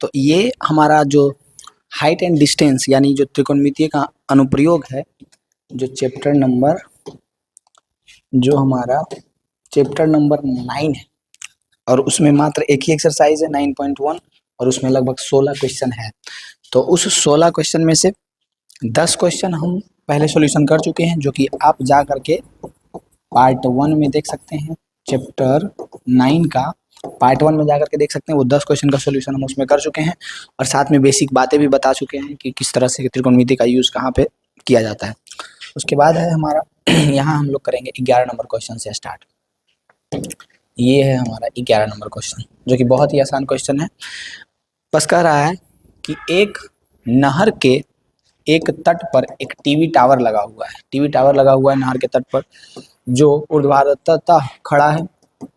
तो ये हमारा जो हाइट एंड डिस्टेंस यानी जो त्रिकोणमितीय का अनुप्रयोग है, जो चैप्टर नंबर 9 है, और उसमें मात्र एक ही एक्सरसाइज है 9.1 और उसमें लगभग 16 क्वेश्चन है। तो उस 16 क्वेश्चन में से 10 क्वेश्चन हम पहले सॉल्यूशन कर चुके हैं, जो कि आप जा करके पार्ट 1 में देख सकते हैं। चैप्टर 9 का पार्ट 1 में जा करके देख सकते हैं, वो 10 क्वेश्चन का सॉल्यूशन हम उसमें कर चुके हैं और साथ में बेसिक बातें भी बता चुके हैं कि किस तरह से त्रिकोणमिति का यूज़ कहाँ पे किया जाता है। उसके बाद है हमारा यहाँ हम लोग करेंगे 11 नंबर क्वेश्चन से स्टार्ट। ये है हमारा 11 नंबर क्वेश्चन, जो कि बहुत ही आसान क्वेश्चन है। बस कह रहा है कि एक नहर के एक तट पर एक टीवी टावर लगा हुआ है। टीवी टावर लगा हुआ है नहर के तट पर, जो ऊर्ध्वाधरतः खड़ा है।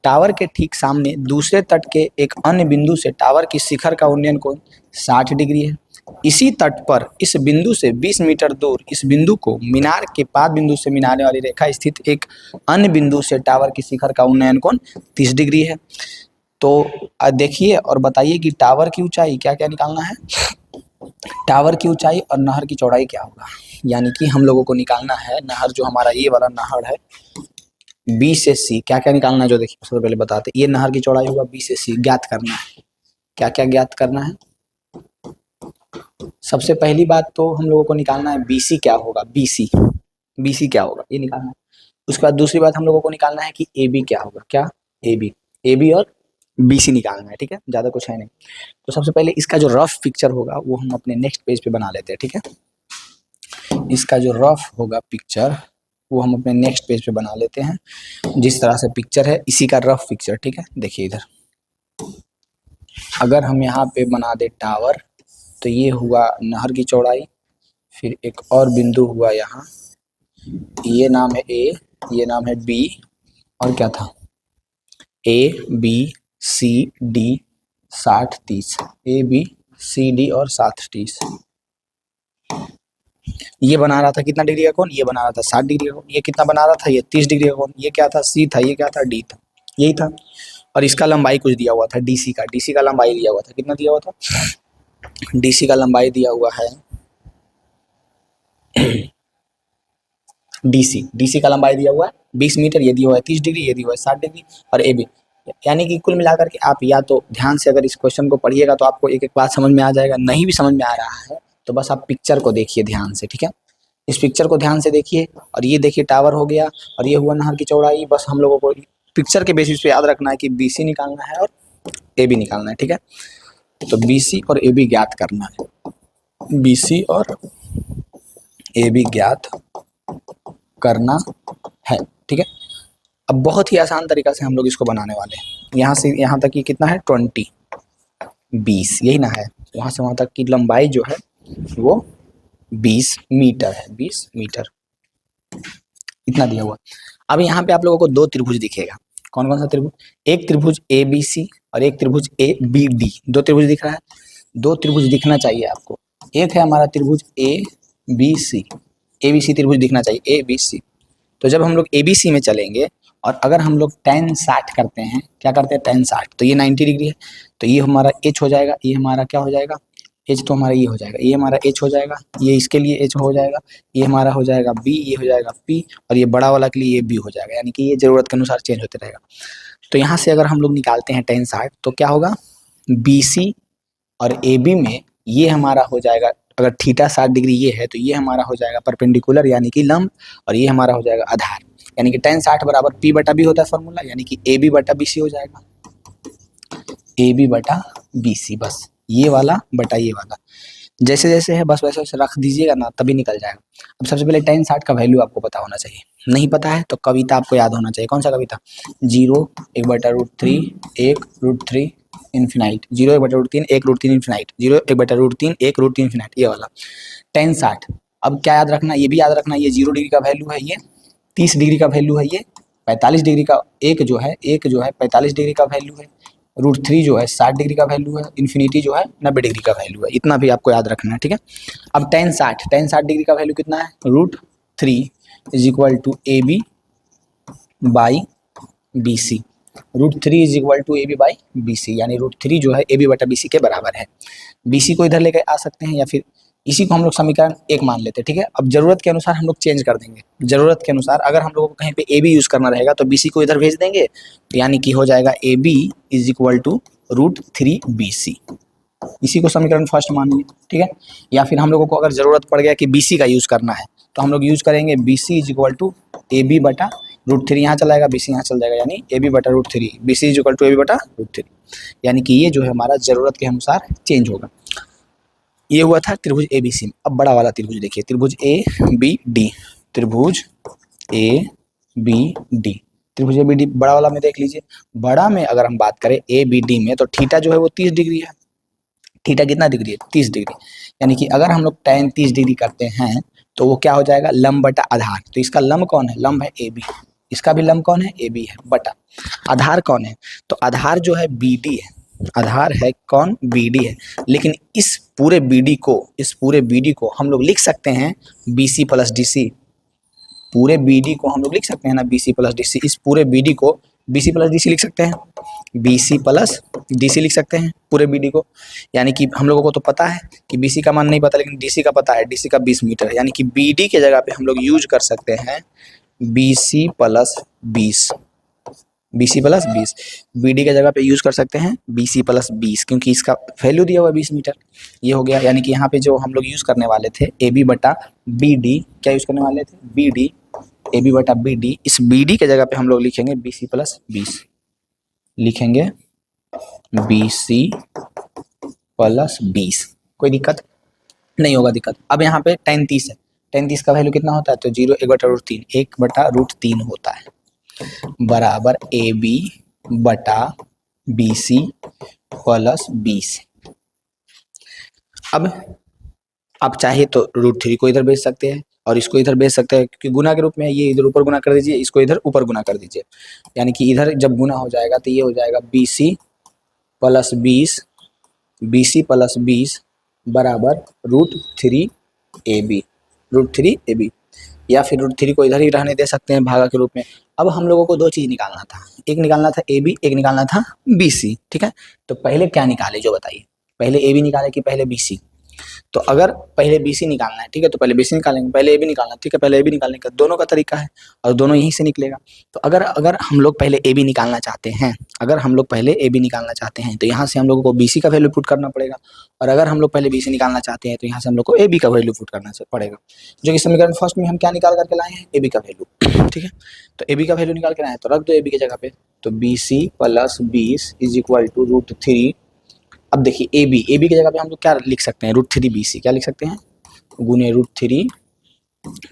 टावर के ठीक सामने दूसरे तट के एक अन्य बिंदु से टावर की शिखर का उन्नयन कोण 60 डिग्री है। इसी तट पर इस बिंदु से 20 मीटर दूर इस बिंदु को मीनार के पाद बिंदु से मिलाने वाली रेखा स्थित एक अन्य बिंदु से टावर की शिखर का उन्नयन कोण 30 डिग्री है। तो देखिए और बताइए कि टावर की ऊंचाई क्या क्या निकालना है। टावर की ऊंचाई और नहर की चौड़ाई क्या होगा, यानी कि हम लोगों को निकालना है नहर, जो हमारा ये वाला नहर है बी से सी, क्या क्या निकालना है जो देखिए सबसे पहले बताते हैं। ये नहर की चौड़ाई होगा बी से सी, ज्ञात करना है। क्या क्या ज्ञात करना है? सबसे पहली बात तो हम लोगों को निकालना है बीसी क्या होगा, बीसी क्या होगा ये निकालना है। उसके बाद दूसरी बात हम लोगों को निकालना है कि एबी क्या होगा, क्या एबी और बीसी निकालना है, ठीक है, ज्यादा कुछ है नहीं। तो सबसे पहले इसका जो रफ पिक्चर होगा वो हम अपने नेक्स्ट पेज पे बना लेते हैं, ठीक है। इसका जो रफ होगा पिक्चर वो हम अपने नेक्स्ट पेज पे बना लेते हैं। जिस तरह से पिक्चर है इसी का रफ पिक्चर, ठीक है। देखिए इधर अगर हम यहाँ पे बना दे टावर, तो ये हुआ नहर की चौड़ाई, फिर एक और बिंदु हुआ यहाँ, ये नाम है ए, ये नाम है बी, और क्या था A B C D 60 30, A B C D और 60 30। ये बना रहा था कितना डिग्री का कोण, ये बना रहा था 60 डिग्री का कोण। ये कितना बना रहा था, ये 30 डिग्री का कोण। ये क्या था, सी था, ये क्या था, डी था, यही था। और इसका लंबाई कुछ दिया हुआ था, डीसी का लंबाई दिया हुआ था, कितना दिया हुआ था, डीसी का लंबाई दिया हुआ है डीसी का लंबाई दिया हुआ है 20 मीटर, ये दिया हुआ है 30 डिग्री, ये दिया हुआ है 60 डिग्री, और ए बी, यानी कि कुल मिलाकर के आप या तो ध्यान से अगर इस क्वेश्चन को पढ़िएगा तो आपको एक एक बात समझ में आ जाएगा, नहीं भी समझ में आ रहा है तो बस आप पिक्चर को देखिए ध्यान से, ठीक है। इस पिक्चर को ध्यान से देखिए, और ये देखिए टावर हो गया, और ये हुआ नहर की चौड़ाई। बस हम लोगों को पिक्चर के बेसिस पे याद रखना है कि बीसी निकालना है और ए बी निकालना है, ठीक है। तो बीसी और ए बी ज्ञात करना है, बीसी और ए बी ज्ञात करना है, ठीक है। अब बहुत ही आसान तरीका से हम लोग इसको बनाने वाले हैं। यहाँ से यहाँ तक की कितना है 20 यही ना है, वहाँ से वहाँ तक की लंबाई जो है वो 20 मीटर है, 20 मीटर इतना दिया हुआ। अब यहाँ पे आप लोगों को दो त्रिभुज दिखेगा, कौन कौन सा त्रिभुज, एक त्रिभुज ए बी सी और एक त्रिभुज ए बी डी, दो त्रिभुज दिख रहा है। दो त्रिभुज दिखना चाहिए आपको, एक है हमारा त्रिभुज ए बी सी त्रिभुज दिखना चाहिए ए बी सी। तो जब हम लोग ए बी सी में चलेंगे और अगर हम लोग tan 60 करते हैं, क्या करते हैं tan 60, तो ये 90 डिग्री है, तो ये हमारा h हो जाएगा, ये हमारा क्या हो जाएगा h, तो हमारा ये हो जाएगा, ये हमारा h हो जाएगा, ये इसके लिए h हो जाएगा, ये हमारा हो जाएगा b, ये हो जाएगा p, और ये बड़ा वाला के लिए ये b हो जाएगा, यानी कि ये जरूरत के अनुसार चेंज होते रहेगा। तो यहाँ से अगर हम लोग निकालते हैं tan 60 तो क्या होगा, BC और AB में ये हमारा हो जाएगा, अगर थीटा 60 डिग्री ये है तो ये हमारा हो जाएगा परपेंडिकुलर यानी कि लंब, और ये हमारा हो जाएगा आधार, यानी कि tan 60 बराबर P बटा B होता है फॉर्मूला, यानी कि AB बटा BC हो जाएगा, AB बटा BC, बस ये वाला बटा ये वाला, जैसे जैसे है बस वैसे वैसे रख दीजिएगा ना, तभी निकल जाएगा। अब सबसे पहले tan 60 का वैल्यू आपको पता होना चाहिए, नहीं पता है तो कविता आपको याद होना चाहिए। कौन सा कविता, 0 1/√3 1√3 इन्फिनाइट, 0 1/√3 1√3 इन्फिनाइट, 0 1/√3 1√3 इन्फिनाइट, ये वाला tan 60। अब क्या याद रखना, ये भी याद रखना, ये 0 डिग्री का वैल्यू है, ये 30 डिग्री का वैल्यू है, ये 45 डिग्री का एक जो है 45 डिग्री का वैल्यू है, √3 जो है 60 डिग्री का वैल्यू है, इन्फिनिटी जो है 90 डिग्री का वैल्यू है, इतना भी आपको याद रखना है, ठीक है। अब tan 60 डिग्री का वैल्यू कितना है, √3 is equal to AB by BC। √3 is equal to A B by B C, यानी √3 जो है ए बी बटा बी सी के बराबर है। बी सी को इधर लेकर आ सकते हैं या फिर इसी को हम लोग समीकरण 1 मान लेते हैं, ठीक है। अब जरूरत के अनुसार हम लोग चेंज कर देंगे, जरूरत के अनुसार अगर हम लोगों को कहीं पे ए बी यूज़ करना रहेगा तो बी सी को इधर भेज देंगे, तो यानी कि हो जाएगा A B is equal to √3 B C, इसी को समीकरण फर्स्ट मान लीजिए, ठीक है। या फिर हम लोगों को अगर ज़रूरत पड़ गया कि बी सी का यूज़ करना है तो हम लोग यूज़ करेंगे B C is equal to A B बटा √3, यहाँ चला जाएगा, बी सी यहाँ चल जाएगा, यानी ए बी बटा √3, B C is equal to A B बटा √3, यानी कि ये जो है हमारा ज़रूरत के अनुसार चेंज होगा। ये हुआ था त्रिभुज ए बी सी। अब बड़ा वाला त्रिभुज देखिए, त्रिभुज ए बी डी, त्रिभुज ए बी डी, त्रिभुज ए बी डी बड़ा वाला में देख लीजिए। बड़ा में अगर हम बात करें ए बी डी में तो थीटा जो है वो 30 डिग्री है। थीटा कितना डिग्री है? 30 डिग्री, यानी कि अगर हम लोग tan 30 डिग्री करते हैं तो वो क्या हो जाएगा? लंब बटा आधार। तो इसका लंब कौन है? लंब है ए बी, इसका भी लंब कौन है? ए बी है, बटा आधार कौन है? तो आधार जो है बी डी है, आधार है कौन? बी डी है। लेकिन इस पूरे बी डी को हम लोग लिख सकते हैं B C plus D C, पूरे बी डी को हम लोग लिख सकते हैं ना B C plus D C, इस पूरे बी डी को B C plus D C लिख सकते हैं, B C plus D C लिख सकते हैं पूरे बी डी को। यानी कि हम लोगों को तो पता है कि बी सी का मान नहीं पता, लेकिन डी सी का पता है, डी सी का 20 मीटर, यानी कि बी डी के जगह पे हम लोग यूज कर सकते हैं B C plus 20, B C plus 20, B D के जगह पे यूज कर सकते हैं बी सी प्लस 20, क्योंकि इसका वैल्यू दिया हुआ है 20 मीटर। ये हो गया, यानी कि यहाँ पे जो हम लोग यूज करने वाले थे ए बी बटा बी डी, क्या यूज करने वाले थे? बी डी, ए बी बटा बी डी, इस बी डी के जगह पे हम लोग लिखेंगे बी सी प्लस 20, लिखेंगे बी सी प्लस 20। कोई दिक्कत नहीं होगा दिक्कत। अब यहाँ पे tan 30 है, tan 30 का वैल्यू कितना होता है? तो 0 1/√3, 1/√3 होता है, बराबर ए बी बटा बी सी प्लस 20। अब आप चाहे तो √3 को इधर भेज सकते हैं और इसको इधर भेज सकते हैं, क्योंकि गुना के रूप में ये इधर ऊपर गुना कर दीजिए, इसको इधर ऊपर गुना कर दीजिए, यानी कि इधर जब गुना हो जाएगा तो ये हो जाएगा B C plus 20, B C plus 20 बराबर √3 ए बी, √3 ए बी, या फिर √3 को इधर ही रहने दे सकते हैं भागा के रूप में। अब हम लोगों को दो चीज़ निकालना था, एक निकालना था ए बी, एक निकालना था बी सी, ठीक है। तो पहले क्या निकाले जो बताइए? पहले ए बी निकाले कि पहले बी सी? तो अगर पहले बी सी निकालना है, ठीक है, तो पहले बी सी निकालेंगे, पहले ए बी निकालना है, ठीक है, पहले ए बी निकालने का दोनों का तरीका है और दोनों यहीं से निकलेगा। तो अगर अगर हम लोग पहले ए बी निकालना चाहते हैं, अगर हम लोग पहले ए बी निकालना चाहते हैं तो यहाँ से हम लोगों को बी सी का वैल्यू पुट करना पड़ेगा, और अगर हम लोग पहले बी सी निकालना चाहते हैं तो यहाँ से हम लोग को ए बी का वैल्यू पुट करना पड़ेगा, जो कि समीकरण फर्स्ट में हम क्या निकाल करके लाए हैं? ए बी का वैल्यू, ठीक है। तो ए बी का वैल्यू निकाल के लाए हैं, तो रख दो ए बी की जगह पे, तो B C plus 20 is equal to √3। अब देखिए ए बी की जगह पे हम लोग क्या लिख सकते हैं? √3 बी सी, क्या लिख सकते हैं? गुने √3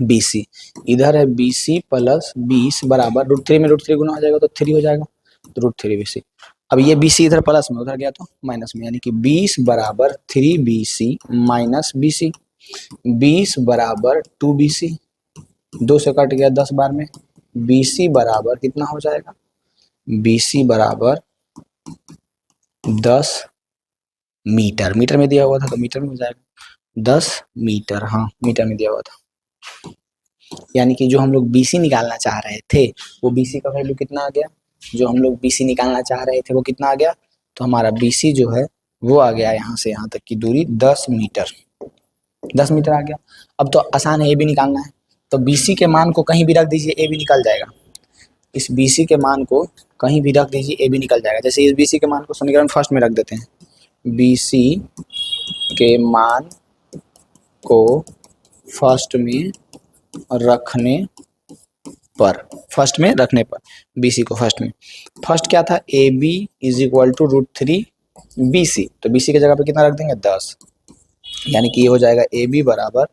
बी सी, इधर है बी सी प्लस 20 बराबर √3 में √3 गुना हो जाएगा तो 3 हो जाएगा, तो √3 बी सी। अब ये बी सी इधर प्लस में, उधर गया तो माइनस में, यानी कि 20 बराबर 3 B C minus B C, 20 बराबर 2 बी सी, 2 से कट गया 10 बार में, बी सी बराबर कितना हो जाएगा? बी सी बराबर 10 मीटर, मीटर में दिया हुआ था तो मीटर में हो जाएगा 10 मीटर, हाँ मीटर में दिया हुआ था। यानी कि जो हम लोग BC निकालना चाह रहे थे वो BC का वैल्यू कितना आ गया? जो हम लोग BC निकालना चाह रहे थे वो कितना आ गया? तो हमारा BC जो है वो आ गया यहाँ से यहाँ तक की दूरी 10 मीटर, 10 मीटर आ गया। अब तो आसान है, AB निकालना है तो BC के मान को कहीं भी रख दीजिए, AB निकल जाएगा। इस BC के मान को कहीं भी रख दीजिए, AB निकल जाएगा। जैसे इस BC के मान को समीकरण फर्स्ट में रख देते हैं, BC के मान को फर्स्ट में रखने पर, BC को फर्स्ट में, फर्स्ट क्या था? AB is equal to √3 BC, तो BC की जगह पे कितना रख देंगे? 10, यानी कि ये हो जाएगा AB बराबर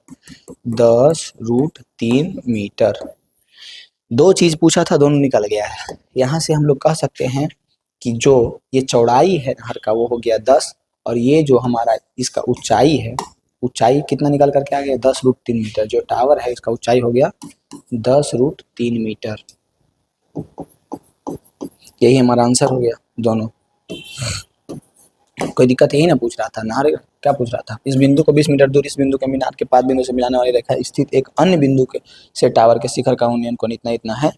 10√3 मीटर। दो चीज पूछा था, दोनों निकल गया है। यहाँ से हम लोग कह सकते हैं कि जो ये चौड़ाई है नहर का वो हो गया 10, और ये जो हमारा इसका ऊंचाई है, ऊंचाई कितना निकल करके आ गया? 10√3 मीटर। जो टावर है इसका ऊंचाई हो गया 10√3 मीटर। यही हमारा आंसर हो गया दोनों। कोई दिक्कत यही ना पूछ रहा था? नहर क्या पूछ रहा था? इस बिंदु को 20 मीटर दूर इस बिंदु के मीनार के पाद बिंदु से मिलाने वाली रेखा स्थित एक अन्य बिंदु के से टावर के शिखर का उन्नयन कोण इतना इतना है,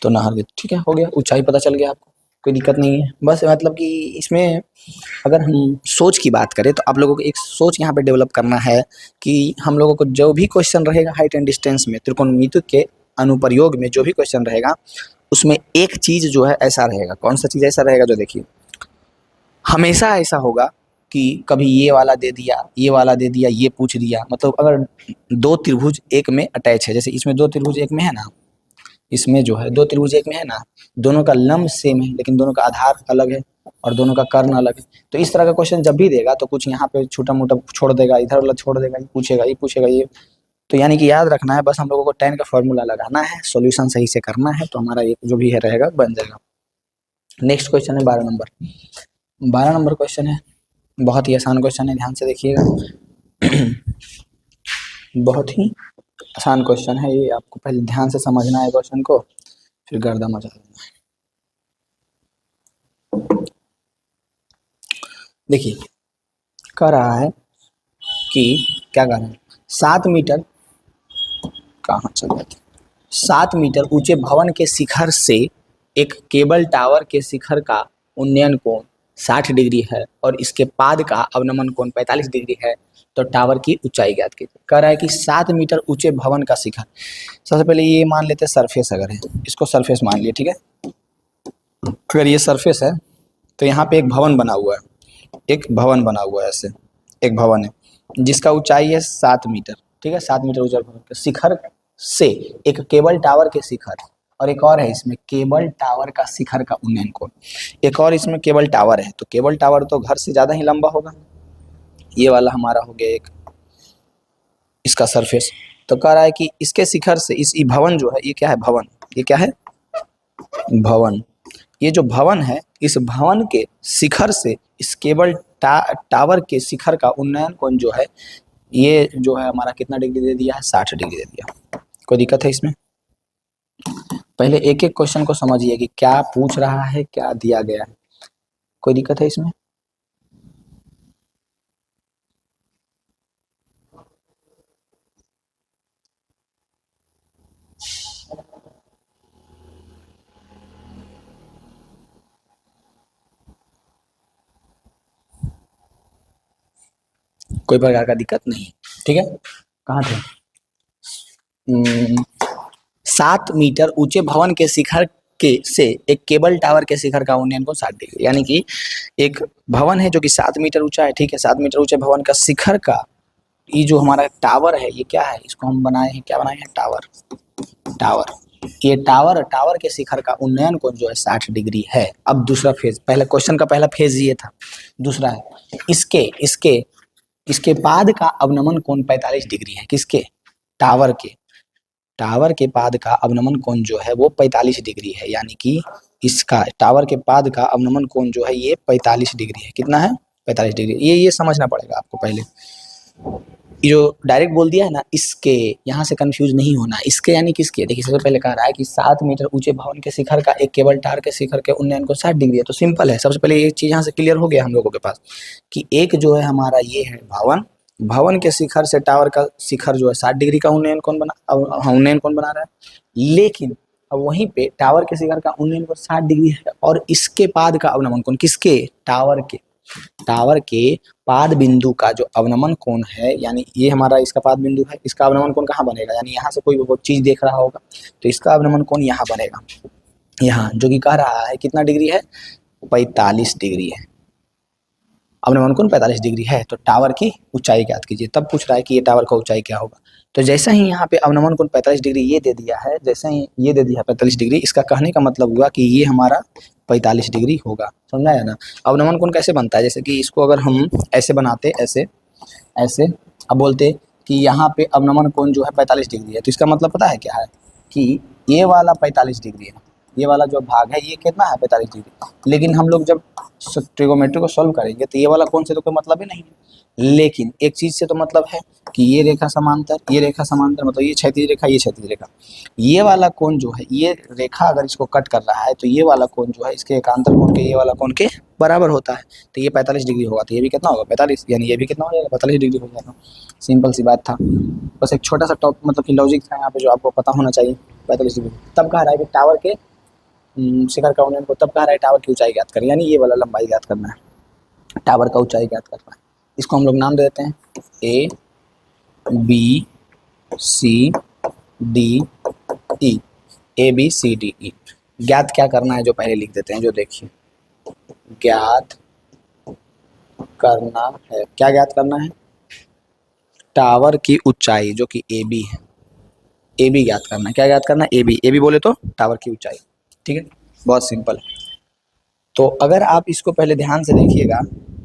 तो नहर के, ठीक है, हो गया, ऊंचाई पता चल गया आपको। कोई दिक्कत नहीं है। बस मतलब कि इसमें अगर हम सोच की बात करें तो आप लोगों को एक सोच यहाँ पे डेवलप करना है कि हम लोगों को जो भी क्वेश्चन रहेगा हाइट एंड डिस्टेंस में, त्रिकोणमिति के अनुप्रयोग में जो भी क्वेश्चन रहेगा उसमें एक चीज जो है ऐसा रहेगा। कौन सा चीज ऐसा रहेगा? जो देखिए हमेशा ऐसा होगा कि कभी ये वाला दे दिया, ये वाला दे दिया, ये पूछ दिया। मतलब अगर दो त्रिभुज एक में अटैच है, जैसे इसमें दो त्रिभुज एक में है ना, इसमें जो है दो त्रिभुज एक में है ना, दोनों का लंब सेम है लेकिन दोनों का आधार अलग है और दोनों का कर्ण अलग है। तो इस तरह का क्वेश्चन जब भी देगा तो कुछ यहाँ पे छोटा मोटा छोड़ देगा, इधर वाला छोड़ देगा, ये पूछेगा, ये पूछेगा, ये। तो यानी कि याद रखना है, बस हम लोगों को tan का फॉर्मूला लगाना है, सॉल्यूशन सही से करना है, तो हमारा ये जो भी है रहेगा बन जाएगा। नेक्स्ट क्वेश्चन है 12 नंबर। 12 नंबर क्वेश्चन है, बहुत ही आसान क्वेश्चन है, ध्यान से देखिएगा। बहुत ही आसान क्वेश्चन है ये, आपको पहले ध्यान से समझना है क्वेश्चन को, फिर गर्दा मचा देना है। देखिए कह रहा है कि क्या कह रहा है, 7 मीटर, कहाँ चल रहा था, 7 मीटर ऊंचे भवन के शिखर से एक केबल टावर के शिखर का उन्नयन कोण 60 डिग्री है और इसके पाद का अवनमन कोण 45 डिग्री है, तो टावर की ऊंचाई ज्ञात कीजिए। कह रहा है कि 7 मीटर ऊंचे भवन का शिखर, सबसे पहले ये मान लेते हैं सरफेस, अगर है इसको सरफेस मान लिए, ठीक है। अगर ये सरफेस है तो यहाँ पे एक भवन बना हुआ है, एक भवन बना हुआ है, ऐसे एक भवन है जिसका ऊंचाई है 7 मीटर, ठीक है। 7 मीटर ऊंचा भवन के शिखर से एक केबल टावर के शिखर, और एक और है इसमें केबल टावर का शिखर का उन्नयन कोण, एक और इसमें केबल टावर है, तो केबल टावर तो घर से ज्यादा ही लंबा होगा। ये वाला हमारा हो गया एक इसका सरफेस। तो कह रहा है कि इसके शिखर से इस भवन जो है, ये क्या है, भवन, ये क्या है, भवन। ये जो भवन है, इस भवन के शिखर से इस केबल टावर के शिखर का उन्नयन कोण जो है, ये जो है हमारा कितना डिग्री दे दिया है, 60 डिग्री दे दिया। कोई दिक्कत है इसमें? पहले एक एक क्वेश्चन को समझिए कि क्या पूछ रहा है, क्या दिया गया है। कोई दिक्कत है इसमें? कोई प्रकार का दिक्कत नहीं, ठीक है। कहाँ थे? 7 मीटर ऊंचे भवन के शिखर के से एक केबल टावर के शिखर का उन्नयन कोण 60 डिग्री, यानी कि एक भवन है जो कि 7 मीटर ऊंचा है, ठीक है। 7 मीटर ऊंचे भवन का शिखर का ये जो हमारा टावर है, ये क्या है, इसको हम बनाए हैं, क्या बनाए हैं, टावर। टावर, ये टावर, टावर के शिखर का उन्नयन कोण जो है 60 डिग्री है। अब दूसरा फेज, पहले क्वेश्चन का पहला फेज ये था, दूसरा है इसके इसके इसके पाद का अवनमन कोण 45 डिग्री है। किसके? टावर के, टावर के पाद का अवनमन कोण जो है वो 45 डिग्री है, यानी कि इसका टावर के पाद का अवनमन कोण जो है ये 45 डिग्री है। कितना है? 45 डिग्री। ये समझना पड़ेगा आपको पहले। ये जो डायरेक्ट बोल दिया है ना, इसके, यहाँ से कंफ्यूज नहीं होना। इसके यानी किसके? देखिए सबसे पहले कह रहा है कि 7 मीटर ऊंचे भवन के शिखर का एक केबल टावर के शिखर के उन्नयन को 60 डिग्री है, तो सिंपल है। सबसे पहले ये चीज यहाँ से क्लियर हो गया हम लोगों के पास कि एक जो है हमारा ये है भवन, भवन के शिखर से टावर का शिखर जो है 60 डिग्री का उन्नयन कोण बना रहा है, लेकिन अब वहीं पे टावर के शिखर का उन्नयन कोण 60 डिग्री है और इसके पाद का अवनमन कोण, किसके? टावर के, टावर के पाद बिंदु का जो अवनमन कोण है, यानी ये हमारा इसका पाद बिंदु है, इसका अवनमन कोण कहाँ बनेगा, यानी यहाँ से कोई वो चीज देख रहा होगा तो इसका अवनमन कोण यहाँ बनेगा, यहाँ, जो कि कह रहा है कितना डिग्री है, 45 डिग्री है। अवनमन कोण 45 डिग्री है, तो टावर की ऊंचाई ज्ञात कीजिए। तब पूछ रहा है कि ये टावर का ऊंचाई क्या होगा। तो जैसा ही यहाँ पे अवनमन कोण 45 डिग्री ये दे दिया है, जैसे ही ये दे दिया 45 डिग्री, इसका कहने का मतलब हुआ कि ये हमारा 45 डिग्री होगा। समझा है ना? अवनमन कोण कैसे बनता है, जैसे कि इसको अगर हम ऐसे बनाते, ऐसे ऐसे, अब बोलते कि यहाँ पे अवनमन कोण जो है 45 डिग्री है, तो इसका मतलब पता है क्या है कि ये वाला 45 डिग्री है, ये वाला जो भाग है ये कितना है, 45 डिग्री। लेकिन हम लोग जब ट्रिगोनोमेट्री को सॉल्व करेंगे तो ये वाला कोण से तो कोई मतलब ही नहीं है, लेकिन एक चीज से तो मतलब है कि ये रेखा समांतर, ये रेखा समांतर, मतलब ये क्षैतिज रेखा, ये क्षैतिज रेखा, ये वाला कोण जो है, ये रेखा अगर इसको कट कर रहा है तो ये वाला कोण जो है इसके एकांतर कोण के ये वाला कोण के बराबर होता है, तो ये 45 डिग्री होगा, तो ये भी कितना होगा, 45, यानी ये भी कितना हो जाएगा, 45 डिग्री हो जाएगा। सिंपल सी बात था, बस एक छोटा सा टॉप मतलब कि लॉजिक था यहाँ पे जो आपको पता होना चाहिए। 45 डिग्री। तब कह रहा है कि टावर के शिखर का उन्नयन को तब कहा रहा है टावर की ऊंचाई ज्ञात करें, यानी ये वाला लंबाई ज्ञात करना है, टावर का ऊंचाई ज्ञात करना है। इसको हम लोग नाम दे देते हैं A B C D E, A B C D E. ज्ञात क्या करना है जो पहले लिख देते हैं, जो देखिए ज्ञात करना है, क्या ज्ञात करना है, टावर की ऊंचाई जो कि ए बी है, ए बी ज्ञात करना है। क्या ज्ञात करना है, ए बी, ए बी बोले तो टावर की ऊंचाई, ठीक है, बहुत सिंपल है। तो अगर आप इसको पहले ध्यान से देखिएगा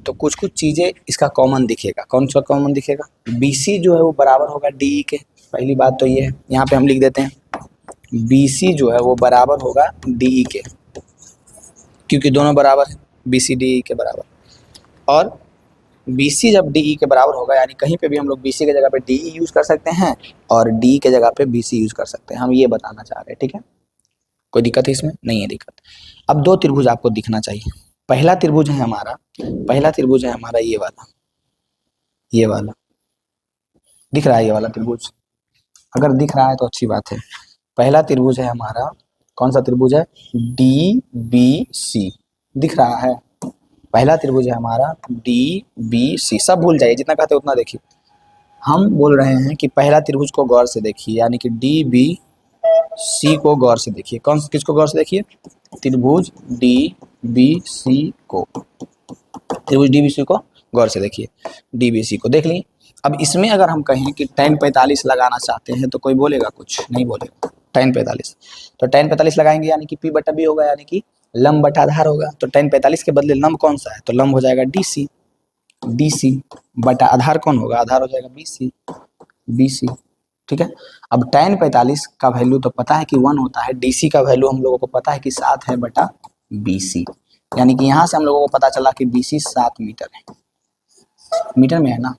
तो कुछ कुछ चीज़ें इसका कॉमन दिखेगा। कौन सा कॉमन दिखेगा, बी सी जो है वो बराबर होगा डी ई के, पहली बात तो ये है, यहाँ पे हम लिख देते हैं बी सी जो है वो बराबर होगा डी ई के, क्योंकि दोनों बराबर है, बी सी डी ई के बराबर। और बी सी जब डी ई के बराबर होगा, यानी कहीं पे भी हम लोग बी सी के जगह पे डी ई यूज़ कर सकते हैं और डी के जगह पे बी सी यूज़ कर सकते हैं, हम ये बताना चाह रहे हैं, ठीक है। कोई दिक्कत है इसमें, नहीं है दिक्कत। अब दो त्रिभुज आपको दिखना चाहिए। पहला त्रिभुज है हमारा, पहला त्रिभुज है हमारा ये वाला, ये वाला दिख रहा है, ये वाला त्रिभुज अगर दिख रहा है तो अच्छी बात है। पहला त्रिभुज है हमारा, कौन सा त्रिभुज है, डी बी सी, दिख रहा है। पहला त्रिभुज है हमारा डी बी सी, सब भूल जाइए, जितना कहते उतना देखिए। हम बोल रहे हैं कि पहला त्रिभुज को गौर से देखिए, यानी कि डी बी सी को गौर से देखिए। कौन किसको गौर से देखिए, त्रिभुज डी बी सी को, त्रिभुज डी बी सी को गौर से देखिए, डी बी सी को देख ली। अब इसमें अगर हम कहें कि tan 45 लगाना चाहते हैं तो कोई बोलेगा, कुछ नहीं बोलेगा। tan 45, तो tan 45 लगाएंगे यानी कि P बटा B होगा, यानी कि लंब बटा आधार होगा। तो tan 45 के बदले लंब कौन सा है, तो लंब हो जाएगा DC, DC बटा आधार कौन होगा, आधार हो जाएगा BC, BC, ठीक है। अब tan 45 का वैल्यू तो पता है कि 1 होता है, DC का वैल्यू हम लोगों को पता है कि 7 है बटा BC, यानी कि यहाँ से हम लोगों को पता चला कि BC 7 मीटर है, मीटर में है ना,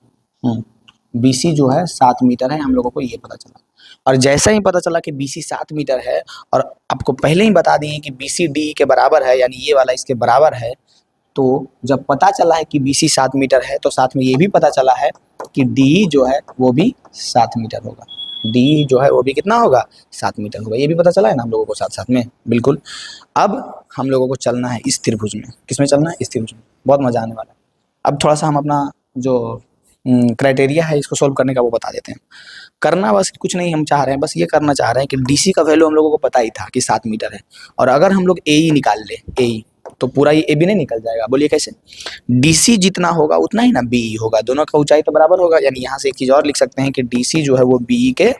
BC जो है 7 मीटर है, हम लोगों को ये पता चला। और जैसे ही पता चला कि BC 7 मीटर है, और आपको पहले ही बता दिए कि BC D के बराबर है, यानी ये वाला इसके बराबर है, तो जब पता चला है कि BC 7 मीटर है तो साथ में ये भी पता चला है कि D जो है वो भी 7 मीटर होगा, D जो है वो भी कितना होगा, 7 मीटर होगा, ये भी पता चला है ना हम लोगों को साथ साथ में, बिल्कुल। अब हम लोगों को चलना है इस त्रिभुज में, किसमें चलना है, इस त्रिभुज में, बहुत मजा आने वाला है। अब थोड़ा सा हम अपना जो क्राइटेरिया है इसको सोल्व करने का वो बता देते हैं। करना बस कुछ नहीं हम चाह रहे हैं, बस ये करना चाह रहे हैं कि DC का वैल्यू हम लोगों को पता ही था कि 7 मीटर है, और अगर हम लोग AE निकाल ले, AE, तो पूरा ये AB नहीं निकल जाएगा, बोलिए कैसे, DC जितना होगा उतना ही ना BE होगा, दोनों का ऊंचाई तो बराबर होगा, यानी यहाँ से एक चीज़ और लिख सकते हैं कि DC जो है वो BE के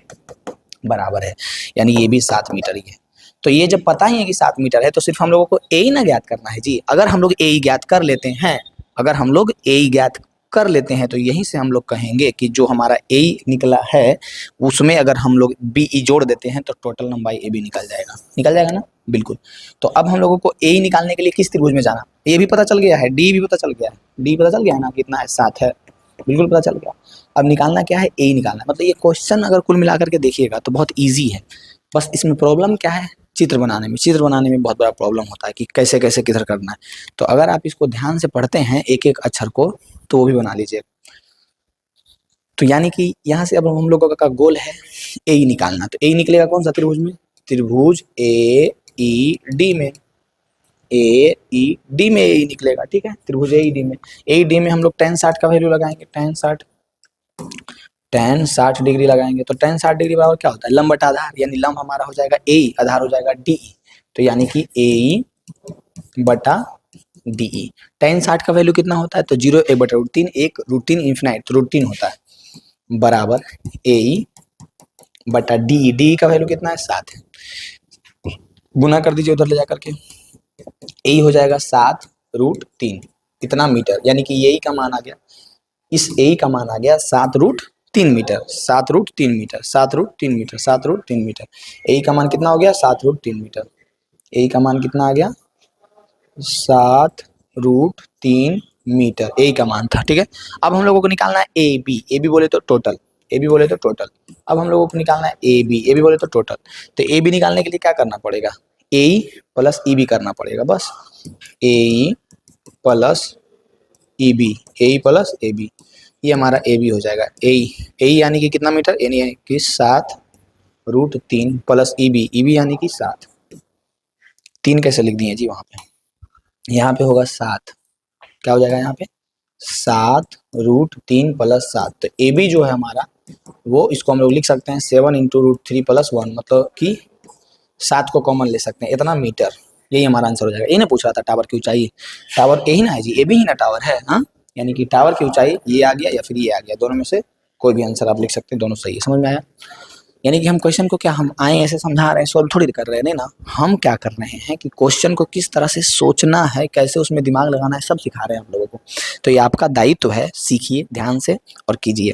बराबर है, यानी ये भी 7 मीटर ही है। तो ये जब पता ही है कि 7 मीटर है तो सिर्फ हम लोगों को AE ना ज्ञात करना है जी। अगर हम लोग AE ज्ञात कर लेते हैं, अगर हम लोग AE ज्ञात कर लेते हैं तो यहीं से हम लोग कहेंगे कि जो हमारा AE निकला है उसमें अगर हम लोग BE जोड़ देते हैं तो टोटल लंबाई AB निकल जाएगा ना, बिल्कुल। तो अब हम लोगों को AE निकालने के लिए किस त्रिभुज में जाना, ये भी पता चल गया है, D भी पता चल गया है, D पता चल गया है ना, कितना है, 7 है, बिल्कुल पता चल गया। अब निकालना क्या है, AE निकालना है। मतलब ये क्वेश्चन अगर कुल मिलाकर के देखिएगा तो बहुत ईजी है, बस इसमें प्रॉब्लम क्या है, चित्र बनाने में बहुत बड़ा प्रॉब्लम होता है कि कैसे कैसे किधर करना है। तो अगर आप इसको ध्यान से पढ़ते हैं एक एक अक्षर को तो वो भी बना लीजिए। तो यानी कि यहाँ से अब हम लोगों का गोल है AE निकालना। तो AE निकलेगा कौन सा त्रिभुज में, त्रिभुज AED में, AED में AE निकलेगा, ठीक है, त्रिभुज AED में। AED में हम लोग tan 60 का वैल्यू लगाएंगे, tan 60 डिग्री लगाएंगे। तो tan 60 डिग्री बराबर क्या होता है, लंब बटा आधार, यानी लंब हमारा हो जाएगा AE, आधार हो जाएगा DE, तो यानी कि AE बटा DE। tan 60 का वैल्यू कितना होता है, तो 0 1 बटा √3, 1 √3 इन्फिनाइट, तो √3 होता है, बराबर AE बटा DE। DE का वैल्यू कितना है, 7 है, गुना कर दीजिए उधर ले जाकर के, AE हो जाएगा 7 √3, इतना मीटर, यानी कि AE का मान आ गया, इस AE का मान आ गया 7 √3 metre, 7 √3 metre, 7 √3 metre, 7 √3 metre. AE का मान कितना हो गया, 7 √3 मीटर। AE का मान कितना आ गया, 7 √3 मीटर AE का मान था, ठीक है। अब हम लोगों को निकालना है AB, AB बोले तो टोटल, AB बोले तो टोटल। अब हम लोगों को निकालना है AB, AB बोले तो टोटल। तो AB निकालने के लिए क्या करना पड़ेगा, AE प्लस EB करना पड़ेगा, बस AE plus EB, AE plus AB, ये हमारा AB हो जाएगा। AE यानी कि कितना मीटर, यानी कि 7 √3 प्लस EB, EB यानी कि 7, 3 कैसे लिख दिए जी वहाँ पे, यहाँ पे होगा 7, क्या हो जाएगा यहाँ पे 7√3 + 7। तो ए बी जो है हमारा वो इसको हम लोग लिख सकते हैं 7 × √3 + 1, मतलब कि 7 को कॉमन ले सकते हैं, इतना मीटर, यही हमारा आंसर हो जाएगा। ये ना पूछ रहा था टावर की ऊंचाई, टावर यही ना है जी, ए बी ही ना टावर है, हाँ, यानी कि टावर की ऊंचाई ये आ गया या फिर ये आ गया, दोनों में से कोई भी आंसर आप लिख सकते हैं, दोनों सही है। समझ में आया? यानी कि हम क्वेश्चन को क्या हम आए ऐसे समझा रहे हैं, सॉल्व थोड़ी कर रहे हैं, नहीं ना, हम क्या कर रहे हैं कि क्वेश्चन को किस तरह से सोचना है, कैसे उसमें दिमाग लगाना है, सब सिखा रहे हैं आप लोगों को। तो ये आपका दायित्व है, सीखिए ध्यान से और कीजिए।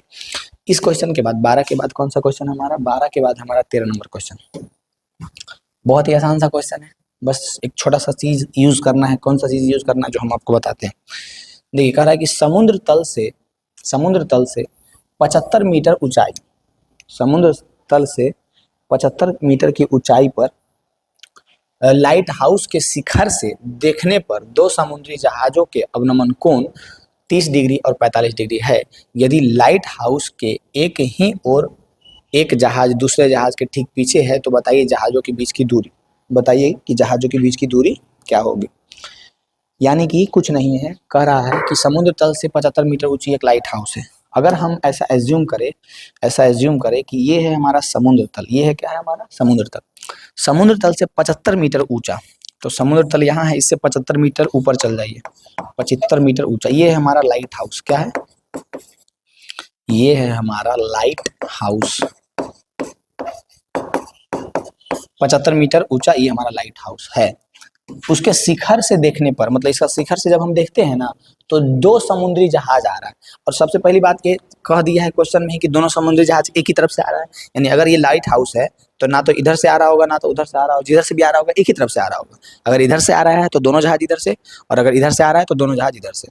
इस क्वेश्चन के बाद 12 के बाद कौन सा क्वेश्चन है हमारा, 12 के बाद हमारा 13 नंबर क्वेश्चन। बहुत ही आसान सा क्वेश्चन है, बस एक छोटा सा चीज यूज करना है। कौन सा चीज यूज करना है जो हम आपको बताते हैं। देखिए कह रहा है कि समुद्र तल से 75 मीटर ऊंचाई, समुद्र तल से 75 मीटर की ऊंचाई पर लाइट हाउस के शिखर से देखने पर दो समुद्री जहाजों के अवनमन कोण 30 डिग्री और 45 डिग्री है। यदि लाइट हाउस के एक ही ओर एक जहाज दूसरे जहाज के ठीक पीछे है तो बताइए जहाजों के बीच की दूरी, बताइए कि जहाजों के बीच की दूरी क्या होगी। यानी कि कुछ नहीं है, कह रहा है कि समुद्र तल से 75 मीटर ऊंची एक लाइट हाउस है। अगर हम ऐसा एज्यूम करें कि ये है हमारा समुद्र तल, ये है क्या है हमारा समुद्र तल, समुद्र तल से 75 मीटर ऊंचा, तो समुद्र तल यहाँ है, इससे 75 मीटर ऊपर चल जाइए, 75 मीटर ऊंचा, ये है हमारा लाइट हाउस, क्या है, ये है हमारा लाइट हाउस, 75 मीटर ऊंचा ये हमारा लाइट हाउस है। उसके शिखर से देखने पर, मतलब इसका शिखर से जब हम देखते हैं ना तो दो समुद्री जहाज आ रहा है। और सबसे पहली बात ये कह दिया है क्वेश्चन में कि दोनों समुद्री जहाज एक ही तरफ से आ रहा है, यानी अगर ये लाइट हाउस है तो ना तो इधर से आ रहा होगा ना तो उधर से आ रहा होगा, जिधर से भी आ रहा होगा एक ही तरफ से आ रहा होगा। अगर इधर से आ रहा है तो दोनों जहाज इधर से, और अगर इधर से आ रहा है तो दोनों जहाज इधर से।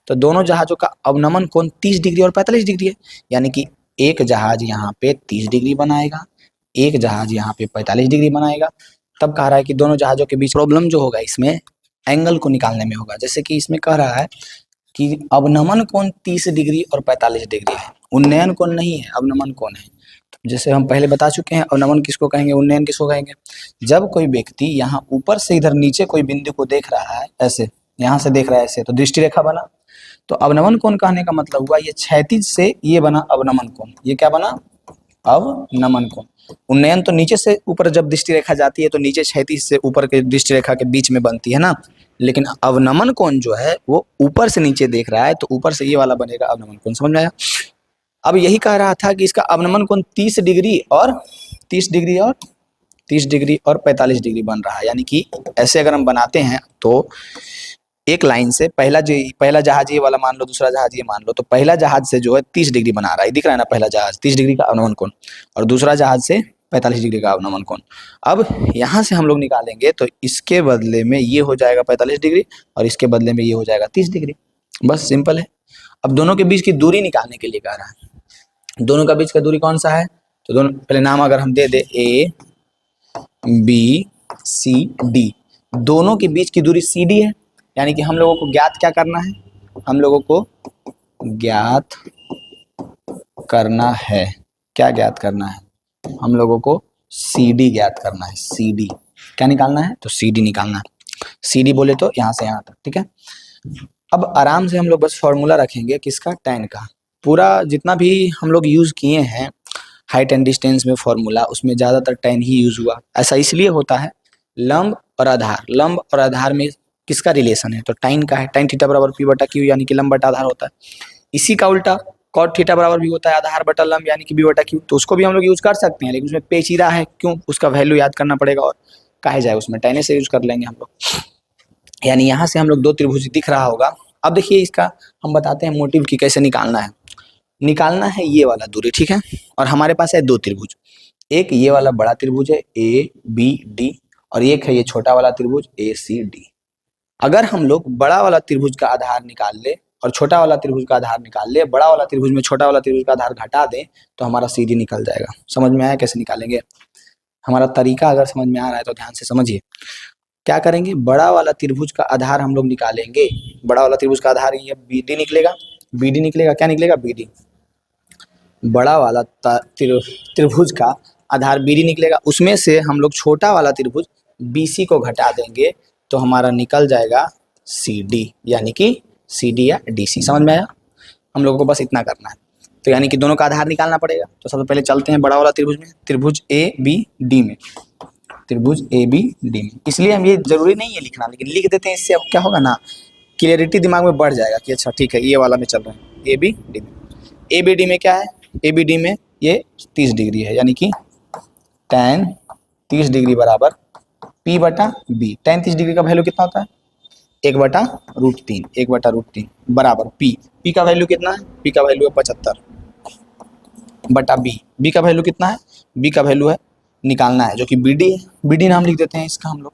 तो दोनों जहाजों का अवनमन कोण 30 डिग्री और 45 डिग्री है, यानी कि एक जहाज यहाँ पे 30 डिग्री बनाएगा, एक जहाज यहाँ पे 45 डिग्री बनाएगा। तब कह रहा है कि दोनों जहाजों के बीच प्रॉब्लम जो होगा इसमें एंगल को निकालने में होगा। जैसे कि इसमें कह रहा है कि अवनमन कोण 30 डिग्री और 45 डिग्री है, उन्नयन कोण नहीं है, अवनमन कोण है। जैसे हम पहले बता चुके हैं, अवनमन किसको कहेंगे, उन्नयन किसको कहेंगे। जब कोई व्यक्ति यहाँ ऊपर से इधर नीचे कोई बिंदु को देख रहा है, ऐसे यहाँ से देख रहा है ऐसे, तो दृष्टि रेखा बना। तो अवनमन कोण कहने का मतलब हुआ ये क्षैतिज से ये बना अवनमन कोण, ये क्या बना अवनमन कोण। उन्नयन तो नीचे से ऊपर जब दृष्टि रेखा जाती है तो नीचे क्षैतिज से ऊपर के दृष्टि रेखा के बीच में बनती है ना, लेकिन अवनमन कोण जो है वो ऊपर से नीचे देख रहा है तो ऊपर से ये वाला बनेगा अवनमन कोण। समझ में आया? अब यही कह रहा था कि इसका अवनमन कोण 30 डिग्री और 30 डिग्री और 30 डिग्री और 45 डिग्री बन रहा है। यानी कि ऐसे अगर हम बनाते हैं तो एक लाइन से पहला जहाज ये वाला मान लो, दूसरा जहाज ये मान लो, तो पहला जहाज से जो है 30 डिग्री बना रहा है, दिख रहा है ना, पहला जहाज 30 डिग्री का अवनमन कोण, और दूसरा जहाज से 45 डिग्री का अवनमन कोण। अब यहाँ से हम लोग निकालेंगे तो इसके बदले में ये हो जाएगा 45 डिग्री और इसके बदले में ये हो जाएगा 30 डिग्री, बस सिंपल है। अब दोनों के बीच की दूरी निकालने के लिए कह रहा है, दोनों का बीच का दूरी कौन सा है, तो दोनों पहले नाम अगर हम दे दे ए बी सी डी, दोनों के बीच की दूरी सी डी है। यानी कि हम लोगों को ज्ञात क्या करना है, हम लोगों को ज्ञात करना है, क्या ज्ञात करना है, हम लोगों को सी डी ज्ञात करना है। सी डी क्या निकालना है, तो सी डी निकालना है। सी डी बोले तो यहाँ से यहाँ तक, ठीक है। अब आराम से हम लोग बस फॉर्मूला रखेंगे किसका, टैन का। पूरा जितना भी हम लोग यूज किए हैं हाइट एंड डिस्टेंस में फॉर्मूला, उसमें ज़्यादातर टैन ही यूज हुआ। ऐसा इसलिए होता है, लंब और आधार, लंब और आधार में किसका रिलेशन है, तो टाइन का है। टाइन थीटा बराबर पी बटा क्यू, यानी कि लंब बटा आधार होता है। इसी का उल्टा कॉट थीटा बराबर भी होता है आधार बटा लंब, यानी कि बी बटा क्यू। तो उसको भी हम लोग यूज कर सकते हैं, लेकिन उसमें पेचीदा है, क्यों, उसका वैल्यू याद करना पड़ेगा और काहे जाए उसमें, टाइने से यूज कर लेंगे हम लोग। यानी यहाँ से हम लोग दो त्रिभुज दिख रहा होगा। अब देखिए इसका हम बताते हैं मोटिव की कैसे निकालना है। निकालना है ये वाला दूरी, ठीक है, और हमारे पास है दो त्रिभुज, एक ये वाला बड़ा त्रिभुज है ए बी डी, और एक है ये छोटा वाला त्रिभुज ए सी डी। अगर हम लोग बड़ा वाला त्रिभुज का आधार निकाल ले और छोटा वाला त्रिभुज का आधार निकाल ले, बड़ा वाला त्रिभुज में छोटा वाला त्रिभुज का आधार घटा दें तो हमारा सी डी निकल जाएगा। समझ में आया कैसे निकालेंगे? हमारा तरीका अगर समझ में आ रहा है तो ध्यान से समझिए। क्या करेंगे, बड़ा वाला त्रिभुज का आधार हम लोग निकालेंगे, बड़ा वाला त्रिभुज का आधार ये बी डी निकलेगा, बी डी निकलेगा, क्या निकलेगा, बी डी। बड़ा वाला त्रिभुज का आधार बी डी निकलेगा, उसमें से हम लोग छोटा वाला त्रिभुज BC को घटा देंगे तो हमारा निकल जाएगा CD, यानी कि CD या DC। समझ में आया? हम लोगों को बस इतना करना है। तो यानी कि दोनों का आधार निकालना पड़ेगा। तो सबसे पहले चलते हैं बड़ा वाला त्रिभुज में, त्रिभुज ABD में, त्रिभुज ABD में। इसलिए हम ये जरूरी नहीं है लिखना, लेकिन लिख देते हैं, इससे अब क्या होगा ना, क्लियरिटी दिमाग में बढ़ जाएगा कि अच्छा ठीक है ये वाला में चल रहे हैं ABD में। ABD में क्या है? ABD में ये 30 डिग्री है, यानी कि tan 30 डिग्री बराबर P/B। tan 30 डिग्री का वैल्यू कितना होता है? 1/√3, 1/√3 बराबर P का वैल्यू कितना है? P का वैल्यू है 75/B। B का वैल्यू कितना है? B का वैल्यू है निकालना है, जो कि BD है। BD नाम लिख देते हैं इसका हम लोग।